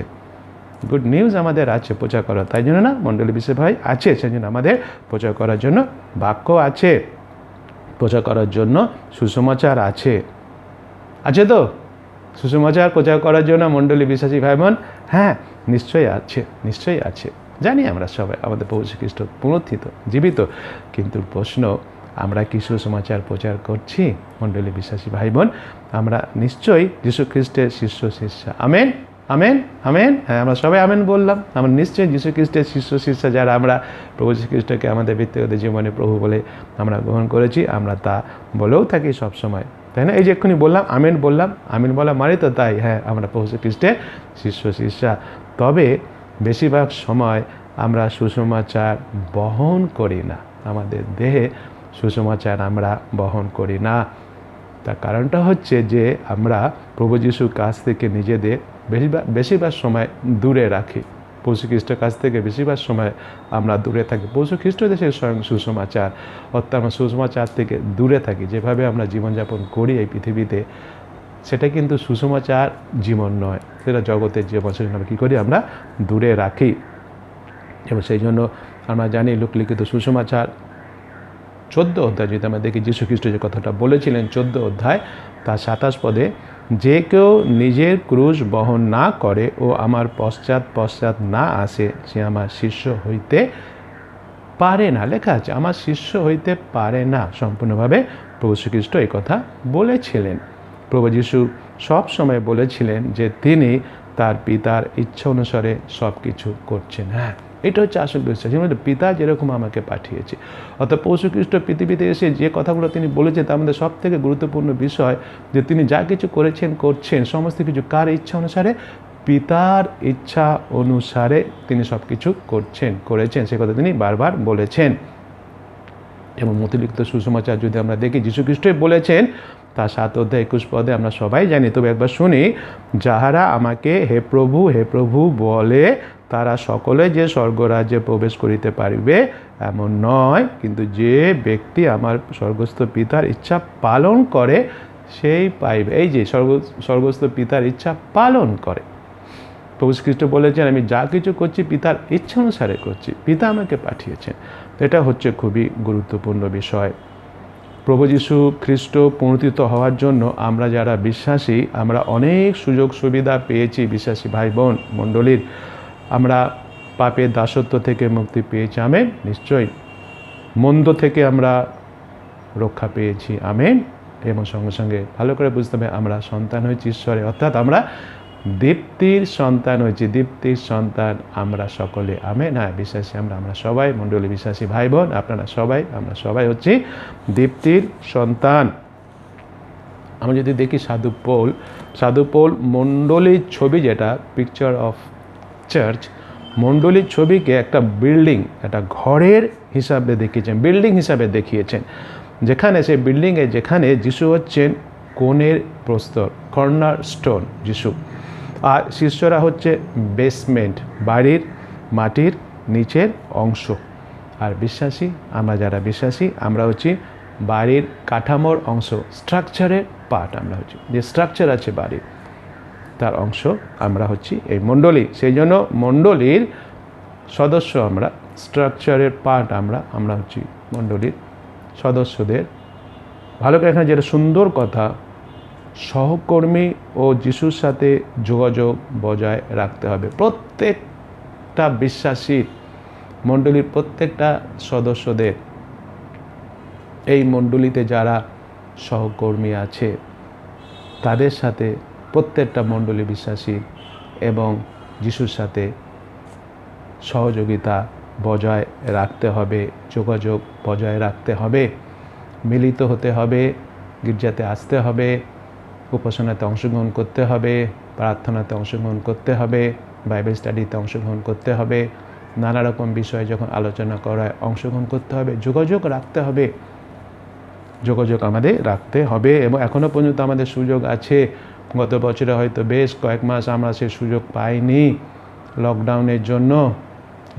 গুড নিউজ আমাদের আছে প্রচার করার। তাই জন্য না মণ্ডলী বিশেষ ভাই আছে, সেই জন্য আমাদের প্রচার করার জন্য বাক্য আছে, প্রচার করার জন্য সুসমাচার আছে। আছে তো সুসমাচার প্রচার করার জন্য মণ্ডলী বিশ্বাসী ভাই বোন? হ্যাঁ, নিশ্চয়ই আছে, নিশ্চয়ই আছে। জানি আমরা সবাই আমাদের প্রভু শ্রী খ্রিস্ট পুনরুত্থিত, জীবিত। কিন্তু প্রশ্ন, আমরা কি সুসমাচার প্রচার করছি মণ্ডলী বিশ্বাসী ভাই বোন? আমরা নিশ্চয়ই যীশু খ্রিস্টের শিষ্যা। আমেন। Amen amen. হ্যাঁ, আমরা সবাই আমেন বললাম। আমরা নিশ্চয়ই যীশু খ্রিস্টের শিষ্যা যারা আমরা প্রভু যীশু খ্রিস্টকে আমাদের ব্যক্তিগত জীবনে প্রভু বলে আমরা গ্রহণ করেছি, আমরা তা বলেও থাকি সবসময়, তাই না? এই যে এক্ষুনি বললাম আমেন বললাম, আমেন বলা মানে তো তাই, হ্যাঁ আমরা প্রভু যীশু খ্রিস্টের শিষ্যা। তবে বেশিরভাগ সময় আমরা সুসমাচার বহন করি না, আমাদের দেহে সুসমাচার আমরা বহন করি না। তার কারণটা হচ্ছে যে আমরা প্রভু যিশুর কাছ থেকে নিজেদের বেশিরভাগ সময় দূরে রাখি। প্রভু খ্রিস্টের কাছ থেকে বেশিরভাগ সময় আমরা দূরে থাকি। প্রভু খ্রিস্ট দেশের স্বয়ং সুসমাচার, অর্থাৎ আমরা সুসমাচার থেকে দূরে থাকি। যেভাবে আমরা জীবনযাপন করি এই পৃথিবীতে, সেটা কিন্তু সুসমাচার জীবন নয়, সেটা জগতের জীবন। সেজন্য আমরা কী করি? আমরা দূরে রাখি। এবং সেই জন্য আমরা জানি লোকলিখিত সুসমাচার 14 অধ্যায় যদি আমরা দেখি, যীশু খ্রিস্ট যে কথাটা বলেছিলেন 14 অধ্যায় তার 27 পদে, যে কেউ নিজের ক্রুশ বহন না করে ও আমার পশ্চাৎ না আসে, সে আমার শিষ্য হইতে পারে না। লেখা আছে আমার শিষ্য হইতে পারে না। সম্পূর্ণভাবে প্রভু শ্রীখ্রিস্ট এই কথা বলেছিলেন। প্রভু যীশু সব সময় বলেছিলেন যে তিনি তার পিতার ইচ্ছা অনুসারে সব কিছু করছেন। হ্যাঁ, এটা হচ্ছে আসল বিশ্বাস। পিতা যেরকম আমাকে পাঠিয়েছে, অর্থাৎ প্রভু খ্রিস্ট পৃথিবীতে এসে যে কথাগুলো তিনি বলেছেন তার মধ্যে সব থেকে গুরুত্বপূর্ণ বিষয় যে তিনি যা কিছু করছেন সমস্ত কিছু কার ইচ্ছা অনুসারে? পিতার ইচ্ছা অনুসারে তিনি সব কিছু করেছেন, সে কথা তিনি বারবার বলেছেন। এবং মতিলিখিত সুসমাচার যদি আমরা দেখি, যীশু খ্রিস্টই বলেছেন তার 7 অধ্যায় 21 পদে, আমরা সবাই জানি, তবে একবার শুনি, যাহারা আমাকে হে প্রভু বলে তারা সকলে যে স্বর্গরাজ্যে প্রবেশ করিতে পারিবে এমন নয়, কিন্তু যে ব্যক্তি আমার স্বর্গস্থ পিতার ইচ্ছা পালন করে সেই পাইবে। এই যে স্বর্গস্থ পিতার ইচ্ছা পালন করে। প্রভু খ্রিস্ট বলেছেন আমি যা কিছু করছি পিতার ইচ্ছা অনুসারে করছি, পিতা আমাকে পাঠিয়েছেন। এটা হচ্ছে খুবই গুরুত্বপূর্ণ বিষয়। প্রভু যীশু খ্রিস্ট পুনরুত্থিত হওয়ার জন্য আমরা যারা বিশ্বাসী, আমরা অনেক সুযোগ সুবিধা পেয়েছি। বিশ্বাসী ভাই বোন মণ্ডলীর, আমরা পাপের দাসত্ব থেকে মুক্তি পেয়েছি, আমেন। নিশ্চয়ই মন্দ থেকে আমরা রক্ষা পেয়েছি, আমেন। এবং সঙ্গে সঙ্গে ভালো করে বুঝতে হবে আমরা সন্তান হয়েছি ঈশ্বরে, অর্থাৎ আমরা দীপ্তির সন্তান হয়েছি, দীপ্তির সন্তান আমরা সকলে, আমেন। হ্যাঁ, বিশ্বাসী আমরা সবাই মণ্ডলী বিশ্বাসী ভাই বোন, আপনারা সবাই, আমরা সবাই হচ্ছি দীপ্তির সন্তান। আমরা যদি দেখি সাধু পৌল মণ্ডলীর ছবি, যেটা পিকচার অফ চার্চ, মণ্ডলীর ছবিকে একটা বিল্ডিং, একটা ঘরের হিসাবে দেখিয়েছেন, বিল্ডিং হিসাবে দেখিয়েছেন, যেখানে সেই বিল্ডিংয়ে যেখানে যিশু হচ্ছেন কোণের প্রস্তর, কর্নার স্টোন যিশু, আর শিষ্যরা হচ্ছে বেসমেন্ট, বাড়ির মাটির নিচের অংশ। আর বিশ্বাসী, আমরা যারা বিশ্বাসী আমরা হচ্ছি বাড়ির কাঠামোর অংশ, স্ট্রাকচারের পার্ট। আমরা হচ্ছি যে স্ট্রাকচার আছে বাড়ির, তার অংশ আমরা হচ্ছি এই মণ্ডলী। সেই জন্য মণ্ডলীর সদস্য আমরা, স্ট্রাকচারের পার্ট আমরা হচ্ছি মণ্ডলীর সদস্যদের। ভালো করে এখানে যেটা সুন্দর কথা, সহকর্মী ও যিশুর সাথে যোগাযোগ বজায় রাখতে হবে। প্রত্যেকটা বিশ্বাসীর, মণ্ডলীর প্রত্যেকটা সদস্যদের, এই মণ্ডলীতে যারা সহকর্মী আছে তাদের সাথে, প্রত্যেকটা মণ্ডলী বিশ্বাসী এবং যিশুর সাথে সহযোগিতা বজায় রাখতে হবে, যোগাযোগ বজায় রাখতে হবে, মিলিত হতে হবে, গির্জাতে আসতে হবে, উপাসনাতে অংশগ্রহণ করতে হবে, প্রার্থনাতে অংশগ্রহণ করতে হবে, বাইবেল স্টাডিতে অংশগ্রহণ করতে হবে, নানা রকম বিষয়ে যখন আলোচনা করা হয় অংশগ্রহণ করতে হবে, যোগাযোগ রাখতে হবে, যোগাযোগ আমাদের রাখতে হবে। এবং এখনও পর্যন্ত আমাদের সুযোগ আছে। গত বছরে হয়তো বেশ কয়েক মাস আমরা সে সুযোগ পাইনি, লকডাউনের জন্য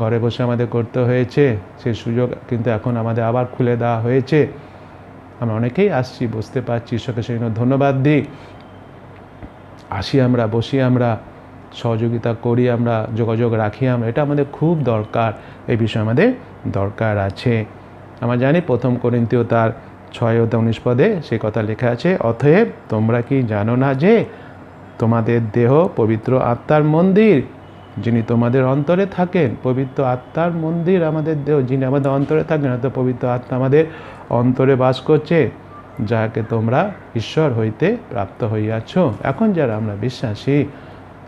ঘরে বসে আমাদের করতে হয়েছে। সেই সুযোগ কিন্তু এখন আমাদের আবার খুলে দেওয়া হয়েছে। আমরা অনেকেই আসছি, বুঝতে পারছি, ঈশ্বরকে সেই জন্য ধন্যবাদ দিই। আসি আমরা, বসি আমরা, সহযোগিতা করি আমরা, যোগাযোগ রাখি আমরা, এটা আমাদের খুব দরকার। এই বিষয়ে আমাদের দরকার আছে। আমরা জানি 1 করিন্থীয় তার 6 অধ্যায় 19 পদে সেই কথা লেখা আছে, অতএব তোমরা কি জানো না যে তোমাদের দেহ পবিত্র আত্মার মন্দির, যিনি তোমাদের অন্তরে থাকেন। পবিত্র আত্মার মন্দির আমাদের দেহ, যিনি আমাদের অন্তরে থাকেন, অর্থাৎ পবিত্র আত্মা আমাদের অন্তরে বাস করছে, যাহাকে তোমরা ঈশ্বর হইতে প্রাপ্ত হইয়াছ। এখন যারা আমরা বিশ্বাসী,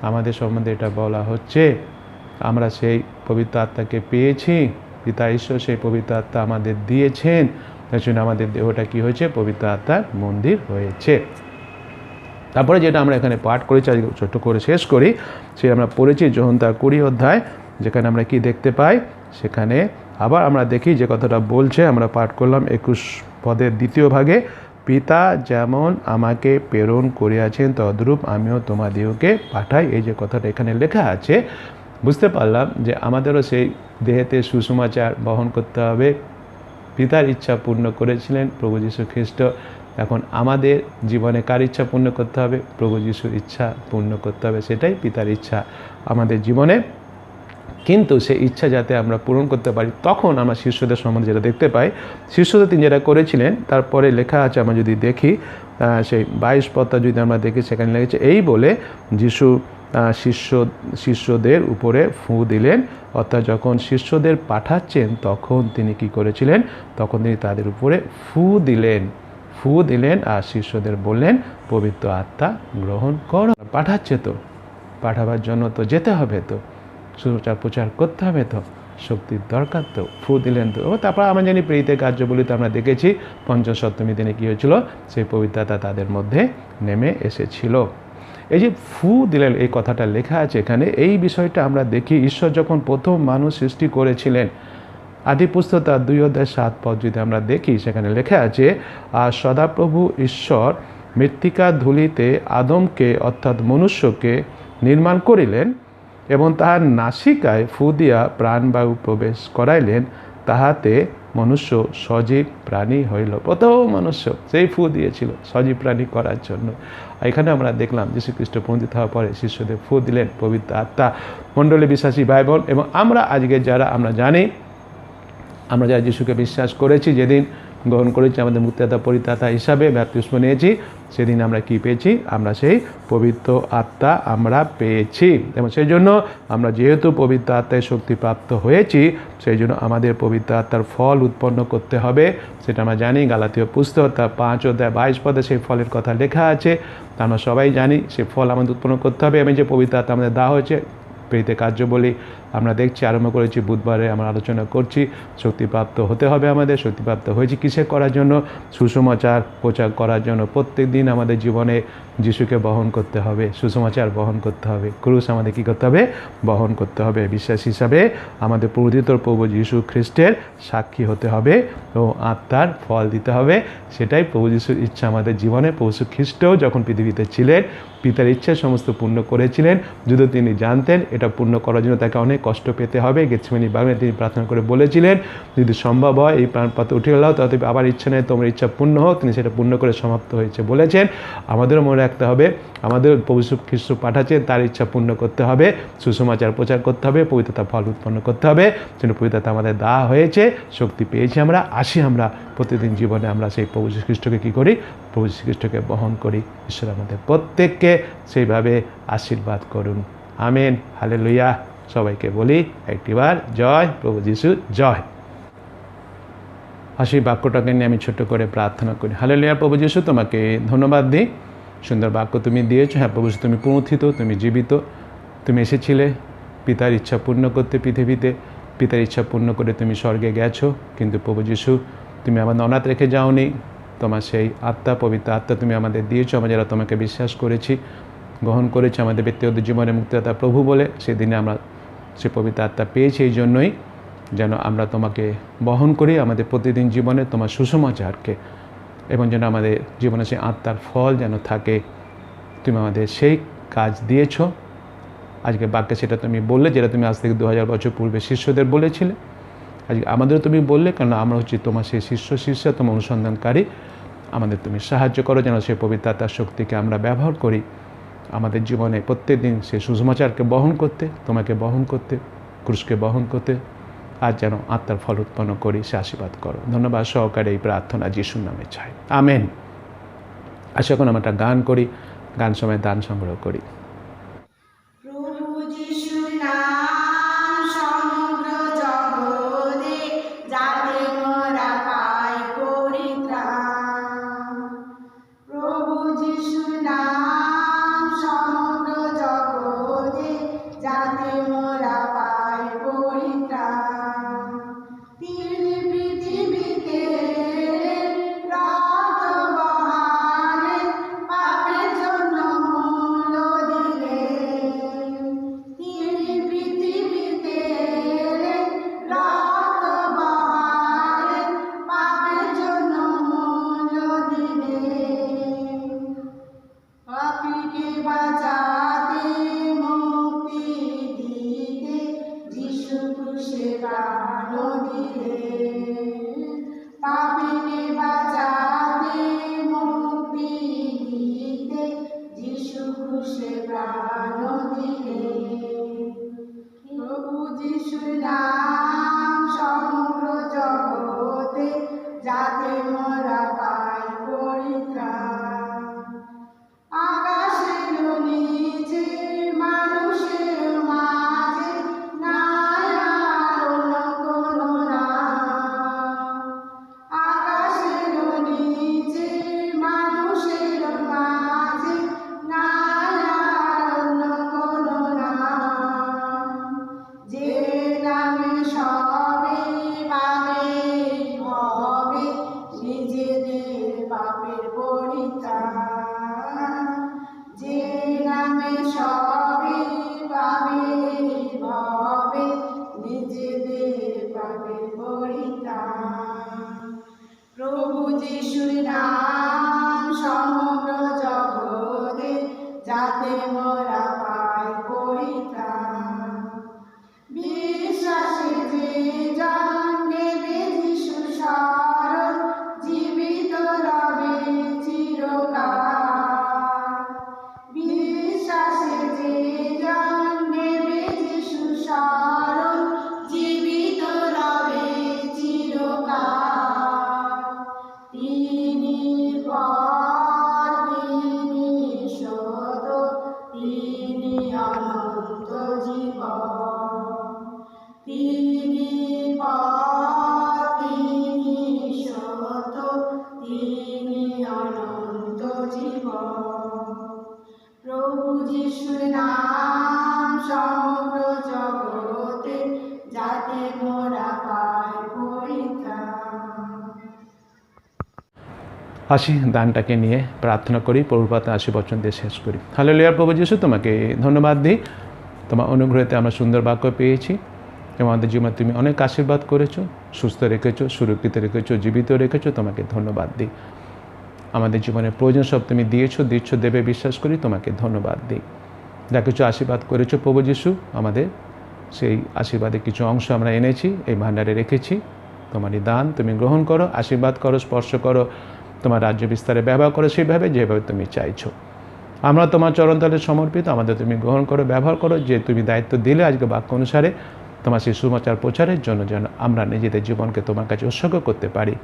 আমাদের সম্বন্ধে এটা বলা হচ্ছে আমরা সেই পবিত্র আত্মাকে পেয়েছি, পিতা ঈশ্বর সেই পবিত্র আত্মা আমাদের দিয়েছেন, তার জন্য আমাদের দেহটা কী হয়েছে, পবিত্র আত্মার মন্দির হয়েছে। তারপরে যেটা আমরা এখানে পাঠ করেছি, আজকে ছোট্ট করে শেষ করি, সে আমরা পড়েছি যোহন তার 20 অধ্যায়, যেখানে আমরা কি দেখতে পাই, সেখানে আবার আমরা দেখি যে কথাটা বলছে, আমরা পাঠ করলাম 21 পদের দ্বিতীয় ভাগে, পিতা যেমন আমাকে প্রেরণ করিয়াছেন তদ্রূপ আমিও তোমাদিওকে পাঠাই। এই যে কথাটা এখানে লেখা আছে, বুঝতে পারলাম যে আমাদেরও সেই দেহেতে সুসমাচার বহন করতে হবে। পিতার ইচ্ছা পূর্ণ করেছিলেন প্রভু যীশু খ্রিস্ট, এখন আমাদের জীবনে কার ইচ্ছা পূর্ণ করতে হবে, প্রভু যীশুর ইচ্ছা পূর্ণ করতে হবে, সেটাই পিতার ইচ্ছা আমাদের জীবনে। কিন্তু সেই ইচ্ছা যাতে আমরা পূরণ করতে পারি, তখন আমরা শিষ্যদের সম্বন্ধে যেটা দেখতে পাই, শিষ্যদের তিনি যেটা করেছিলেন, তারপরে লেখা আছে, আমরা যদি দেখি সেই 22 পদটা যদি আমরা দেখি, সেখানে লেগেছে এই বলে যিশু শিষ্যদের উপরে ফু দিলেন, অর্থাৎ যখন শিষ্যদের পাঠাচ্ছেন তখন তিনি কি করেছিলেন, তখন তিনি তাদের উপরে ফু দিলেন আর শিষ্যদের বললেন পবিত্র আত্মা গ্রহণ করো। পাঠাচ্ছে তো, পাঠাবার জন্য তো যেতে হবে, তো সুচার প্রচার করতে হবে, তো শক্তির দরকার, তো ফু দিলেন তো। তারপর আমরা জানি প্রেরিতের কার্যবলিতে আমরা দেখেছি পঞ্চম সপ্তমী দিনে কী হয়েছিল, সেই পবিত্রতা তাদের মধ্যে নেমে এসেছিল। এই যে ফু দিলেন এই কথাটা লেখা আছে এখানে, এই বিষয়টা আমরা দেখি ঈশ্বর যখন প্রথম মানুষ সৃষ্টি করেছিলেন, আদি পুস্তক তার 2 অধ্যায় 7 পদ যদি আমরা দেখি, সেখানে লেখা আছে, আর সদাপ্রভু ঈশ্বর মৃত্তিকার ধূলিতে আদমকে অর্থাৎ মনুষ্যকে নির্মাণ করিলেন এবং তাহার নাসিকায় ফু দিয়া প্রাণবায়ু প্রবেশ করাইলেন, তাহাতে মনুষ্য সজীব প্রাণী হইল। প্রথম মনুষ্য সেই ফু দিয়েছিল সজীব প্রাণী করার জন্য। এখানে আমরা দেখলাম যীশু খ্রিস্ট পুনরুত্থিত হওয়ার পরে শিষ্যদের ফু দিলেন পবিত্র আত্মা। মণ্ডলী বিশ্বাসী ভাই বোন, এবং আমরা আজকে যারা আমরা জানি, আমরা যারা যিশুকে বিশ্বাস করেছি, যেদিন গ্রহণ করেছি আমাদের মুক্তিদাতা পরিত্রাতা হিসাবে ব্যাপতিস্ম নিয়েছি, সেদিন আমরা কি পেয়েছি, আমরা সেই পবিত্র আত্মা আমরা পেয়েছি। এবং সেই জন্য আমরা যেহেতু পবিত্র আত্মায় শক্তিপ্রাপ্ত হয়েছি, সেই জন্য আমাদের পবিত্র আত্মার ফল উৎপন্ন করতে হবে। সেটা আমরা জানি, গালাতীয় পুস্তক তার 5 অধ্যায় 22 পদে সেই ফলের কথা লেখা আছে। তা আমরা সবাই জানি সেই ফল আমাদের উৎপন্ন করতে হবে। এবং যে পবিত্র আত্মা আমাদের দেওয়া হয়েছে, প্রেরিতের কার্যবলি আমরা দেখছি, আরম্ভ করেছি, বুধবারে আমরা আলোচনা করছি, শক্তিপ্রাপ্ত হতে হবে আমাদের। শক্তিপ্রাপ্ত হয়েছি কিসে করার জন্য, সুসমাচার প্রচার করার জন্য। প্রত্যেক দিন আমাদের জীবনে যিশুকে বহন করতে হবে, সুসমাচার বহন করতে হবে, ক্রুশ আমাদের কী করতে হবে, বহন করতে হবে। বিশ্বাস হিসাবে আমাদের প্রতিত প্রভু যীশু খ্রিস্টের সাক্ষী হতে হবে ও আত্মার ফল দিতে হবে। সেটাই প্রভু যীশুর ইচ্ছা আমাদের জীবনে। প্রভু খ্রিস্টও যখন পৃথিবীতে ছিলেন, পিতার ইচ্ছা সমস্ত পূর্ণ করেছিলেন। যদি তিনি জানতেন এটা পূর্ণ করার জন্য তাকে অনেক কষ্ট পেতে হবে, গেতসেমানি বাগানে তিনি প্রার্থনা করে বলেছিলেন, যদি সম্ভব হয় এই প্রাণপাত উঠে গেল, তবে আবার ইচ্ছা নেই, তোমার ইচ্ছা পূর্ণ হোক। তিনি সেটা পূর্ণ করে সমাপ্ত হয়েছে বলেছেন। আমাদেরও মনে রাখতে হবে, আমাদের প্রভু খ্রিস্ট পাঠাচ্ছেন, তার ইচ্ছা পূর্ণ করতে হবে, সুসমাচার প্রচার করতে হবে, পবিত্রতা ফল উৎপন্ন করতে হবে। যেন পবিত্রতা আমাদের দেওয়া হয়েছে, শক্তি পেয়েছি আমরা, আসি আমরা প্রতিদিন জীবনে আমরা সেই প্রভু খ্রিস্টকে কী করি, প্রভু খ্রিস্টকে বহন করি। ঈশ্বর আমাদের প্রত্যেককে সেইভাবে আশীর্বাদ করুন। Amen, hallelujah. সবাইকে বলি একটিবার, জয় প্রভু যীশু, জয়। আসি বাক্যটাকে নিয়ে আমি ছোট্ট করে প্রার্থনা করি। হালেলুয়া। প্রভু যীশু, তোমাকে ধন্যবাদ দিই, সুন্দর বাক্য তুমি দিয়েছো। হ্যাঁ প্রভু যীশু, তুমি পুনরুত্থিত, তুমি জীবিত, তুমি এসেছিলে পিতার ইচ্ছা পূর্ণ করতে পৃথিবীতে। পিতার ইচ্ছা পূর্ণ করে তুমি স্বর্গে গেছো, কিন্তু প্রভু যীশু তুমি আমাদের অনাথ রেখে যাওনি। তোমার সেই আত্মা, পবিত্র আত্মা তুমি আমাদের দিয়েছো। আমরা যারা তোমাকে বিশ্বাস করেছি, গ্রহণ করেছি আমাদের ব্যক্তিগত জীবনে মুক্তিদাতা প্রভু বলে, সেদিনে আমরা সে পবিত্র আত্মা পেয়েছি। এই জন্যই যেন আমরা তোমাকে বহন করি আমাদের প্রতিদিন জীবনে, তোমার সুসমাচারকে, এবং যেন আমাদের জীবনে সেই আত্মার ফল যেন থাকে। তুমি আমাদের সেই কাজ দিয়েছো। আজকে বাক্যে সেটা তুমি বললে, যেটা তুমি আজ থেকে 2000 বছর পূর্বে শিষ্যদের বলেছিলে। আজকে আমাদেরও তুমি বললে, কারণ আমরা হচ্ছি তোমার সেই শিষ্যা, তোমার অনুসন্ধানকারী। আমাদের তুমি সাহায্য করো যেন সেই পবিত্র আত্মার শক্তিকে আমরা ব্যবহার করি আমাদের জীবনে প্রত্যেক দিন সেই সুসমাচারকে বহন করতে, তোমাকে বহন করতে, ক্রুশকে বহন করতে, আর যেন আত্মার ফল উৎপন্ন করি। সে আশীর্বাদ করো। ধন্যবাদ সহকারে এই প্রার্থনা যিশুর নামে চাই, আমেন। আসলে এখন আমরা একটা গান করি, গান সময় দান সংগ্রহ করি। প্রভু যিশুর নাম সমগ্র জগতে, যাতে মোরা পাই পরিত্রাণ। প্রভু যিশুর নাম সমগ্র জগতে, দিলে পাপিকে বাঁচাতে মুক্তি দিতে যিশু ক্রুশে প্রাণ দিলে প্রভু যিশুর নাম সমগ্র জগতে যাতে মোরা পাই পরিত্রাণ আকাশের নিচে মানুষের মাঝে নাই আর অন্য কোনো নাম আকাশের নিচে মানুষের মাঝে নাই আর অন্য কোনো নাম যে নামে সবে পাবে হবে নিজেদের পাপের পরিত্রাণ যে নামে সবে পাবে হবে নিজেদের পাপের পরিত্রাণ প্রভু যিশুর নাম সমগ্র জগতে যাতে মোরা পাই পরিত্রাণ বিশ্বাসে যে জন নেবে যিশুর শরণ জীবিত রবে চিরকাল বিশ্বাসে যে জন নেবে যিশুর শরণ জীবিত রবে চিরকাল তিনি পর তিনি সত তিনি অনন্ত জীবন তিনি পর তিনি সত তিনি অনন্ত জীবন প্রভু যিশুর নাম সমগ্র জগতে যাতে মোরা পাই পরিত্রাণ আসি দানটাকে নিয়ে প্রার্থনা করি, প্রভুপাত আসি বচন দিয়ে শেষ করি। হালেলুয়া। প্রভু যিশু, তোমাকে ধন্যবাদ দিই, তোমার অনুগ্রহতে আমরা সুন্দর বাক্য পেয়েছি এবং আমাদের জীবনে তুমি অনেক আশীর্বাদ করেছো, সুস্থ রেখেছো, সুরক্ষিত রেখেছো, জীবিত রেখেছো, তোমাকে ধন্যবাদ দিই। আমাদের জীবনের প্রয়োজন সব তুমি দিয়েছো, দিচ্ছ, দেবে বিশ্বাস করি, তোমাকে ধন্যবাদ দিই। যা কিছু আশীর্বাদ করেছো প্রভু যিশু, আমাদের সেই আশীর্বাদের কিছু অংশ আমরা এনেছি, এই ভাণ্ডারে রেখেছি। তোমারই দান তুমি গ্রহণ করো, আশীর্বাদ করো, স্পর্শ করো, তোমার রাজ্য বিস্তারে ব্যবহার করো সেইভাবে যেভাবে তুমি চাইছো। আমরা তোমার চরণতলে সমর্পিত, আমাদের তুমি গ্রহণ করো, ব্যবহার করো, যে তুমি দায়িত্ব দিলে আজকে বাক্য অনুসারে তোমার সেই সুসমাচার প্রচারের জন্য যেন আমরা নিজেদের জীবনকে তোমার কাছে উৎসর্গ করতে পারি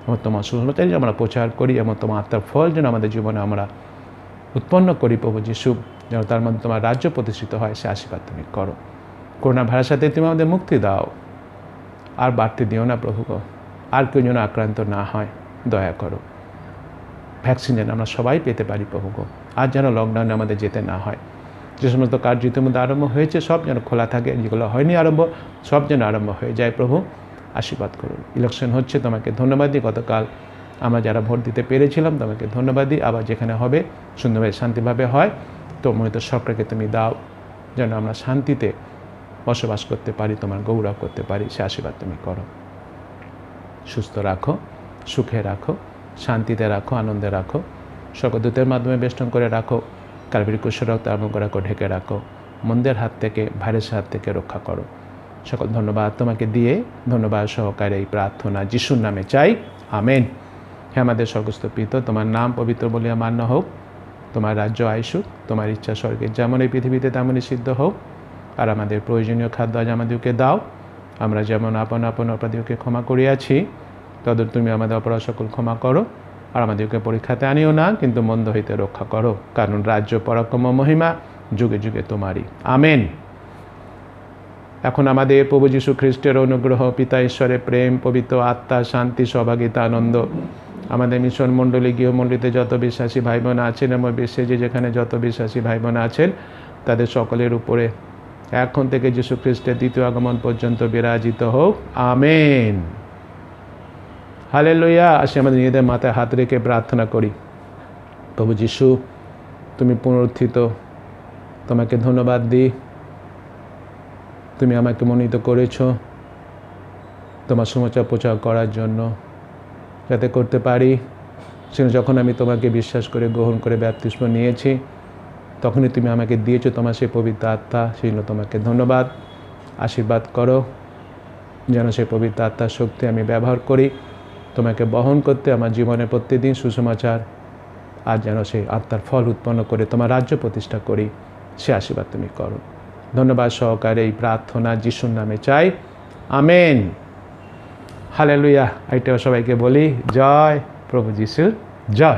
এবং তোমার সুসমাচার যেন আমরা প্রচার করি এবং তোমার আত্মার ফল যেন আমাদের জীবনে আমরা উৎপন্ন করি প্রভু যিশু, যেন তার মধ্যে তোমার রাজ্য প্রতিষ্ঠিত হয়, সে আশীর্বাদ তুমি করো। করোনা ভাইরাস সাথে তুমি আমাদের মুক্তি দাও, আর বাড়তে দিও না প্রভু গো, আর কেউ যেন আক্রান্ত না হয়, দয়া করো। ভ্যাকসিন যেন আমরা সবাই পেতে পারি প্রভু গো, আর যেন লকডাউনে আমাদের যেতে না হয়। যে সমস্ত কার্য ইতিমধ্যে আরম্ভ হয়েছে সব যেন খোলা থাকে, যেগুলো হয়নি আরম্ভ সব যেন আরম্ভ হয়ে যায় প্রভু, আশীর্বাদ করুন। ইলেকশন হচ্ছে, তোমাকে ধন্যবাদ দিই। গতকাল আমরা যারা ভোট দিতে পেরেছিলাম তোমাকে ধন্যবাদ দিই। আবার যেখানে হবে সুন্দরভাবে শান্তিভাবে হয়, তো মনোনীত সরকারকে তুমি দাও যেন আমরা শান্তিতে বসবাস করতে পারি, তোমার গৌরব করতে পারি, সে আশীর্বাদ তুমি করো। সুস্থ রাখো, সুখে রাখো, শান্তিতে রাখো, আনন্দে রাখো, স্বর্গদূতের মাধ্যমে বেষ্টন করে রাখো, কালভারি ক্রুশের রক্তে আরম্ভ রাখো, ঢেকে রাখো, মন্দের হাত থেকে, ভাইরাসের হাত থেকে রক্ষা করো। সকল ধন্যবাদ তোমাকে দিয়ে, ধন্যবাদ সহকারে এই প্রার্থনা যিশুর নামে চাই, আমেন। হে আমাদের স্বর্গস্থ পিতা, তোমার নাম পবিত্র বলিয়া মান্য হোক, তোমার রাজ্য আইসুক, তোমার ইচ্ছা স্বর্গে যেমন এই পৃথিবীতে তেমনই সিদ্ধ হোক। আর আমাদের প্রয়োজনীয় খাদ্য আজ আমাদেরকে দাও, আমরা যেমন আপন আপন অপরাধীকে ক্ষমা করিয়াছি, তদ্রূপ তুমি আমাদের অপরাধ সকল ক্ষমা করো। আর আমাদেরকে পরীক্ষাতে আনিও না, কিন্তু মন্দ হইতে রক্ষা করো, কারণ রাজ্য, পরাক্রম, মহিমা যুগে যুগে তোমারই, আমেন। এখন আমাদের প্রভু যীশু খ্রিস্টের অনুগ্রহ, পিতা ঈশ্বরের প্রেম, পবিত্র আত্মা, শান্তি, সহভাগিতা, আনন্দ আমাদের মিশন মণ্ডলী, গৃহমণ্ডলীতে যত বিশ্বাসী ভাই বোন আছেন এবং বিশ্বে যেখানে যত বিশ্বাসী ভাই বোন আছেন তাদের সকলের উপরে এখন থেকে যীশু খ্রিস্টের দ্বিতীয় আগমন পর্যন্ত বিরাজিত হোক, আমেন। হালেলুয়া। আসি আমাদের নিজেদের মাথায় হাত রেখে প্রার্থনা করি। প্রভু যীশু, তুমি পুনরুত্থিত, তোমাকে ধন্যবাদ দিই। তুমি আমাকে মনোনীত করেছ তোমার সমাচার প্রচার করার জন্য, যাতে করতে পারি। সেটা যখন আমি তোমাকে বিশ্বাস করে গ্রহণ করে ব্যাপতিস্ম নিয়েছি, তখনই তুমি আমাকে দিয়েছো তোমার সেই পবিত্র আত্মা, সেই জন্য তোমাকে ধন্যবাদ। আশীর্বাদ করো যেন সেই পবিত্র আত্মার শক্তি আমি ব্যবহার করি তোমাকে বহন করতে আমার জীবনে প্রতিদিন সুসমাচার, আর যেন সেই আত্মার ফল উৎপন্ন করে তোমার রাজ্য প্রতিষ্ঠা করি, সে আশীর্বাদ তুমি করো। ধন্যবাদ সহকারে এই প্রার্থনা যিশুর নামে চাই, আমেন। হালেলুয়া। এটাও সবাইকে বলি, জয় প্রভু যিশুর জয়।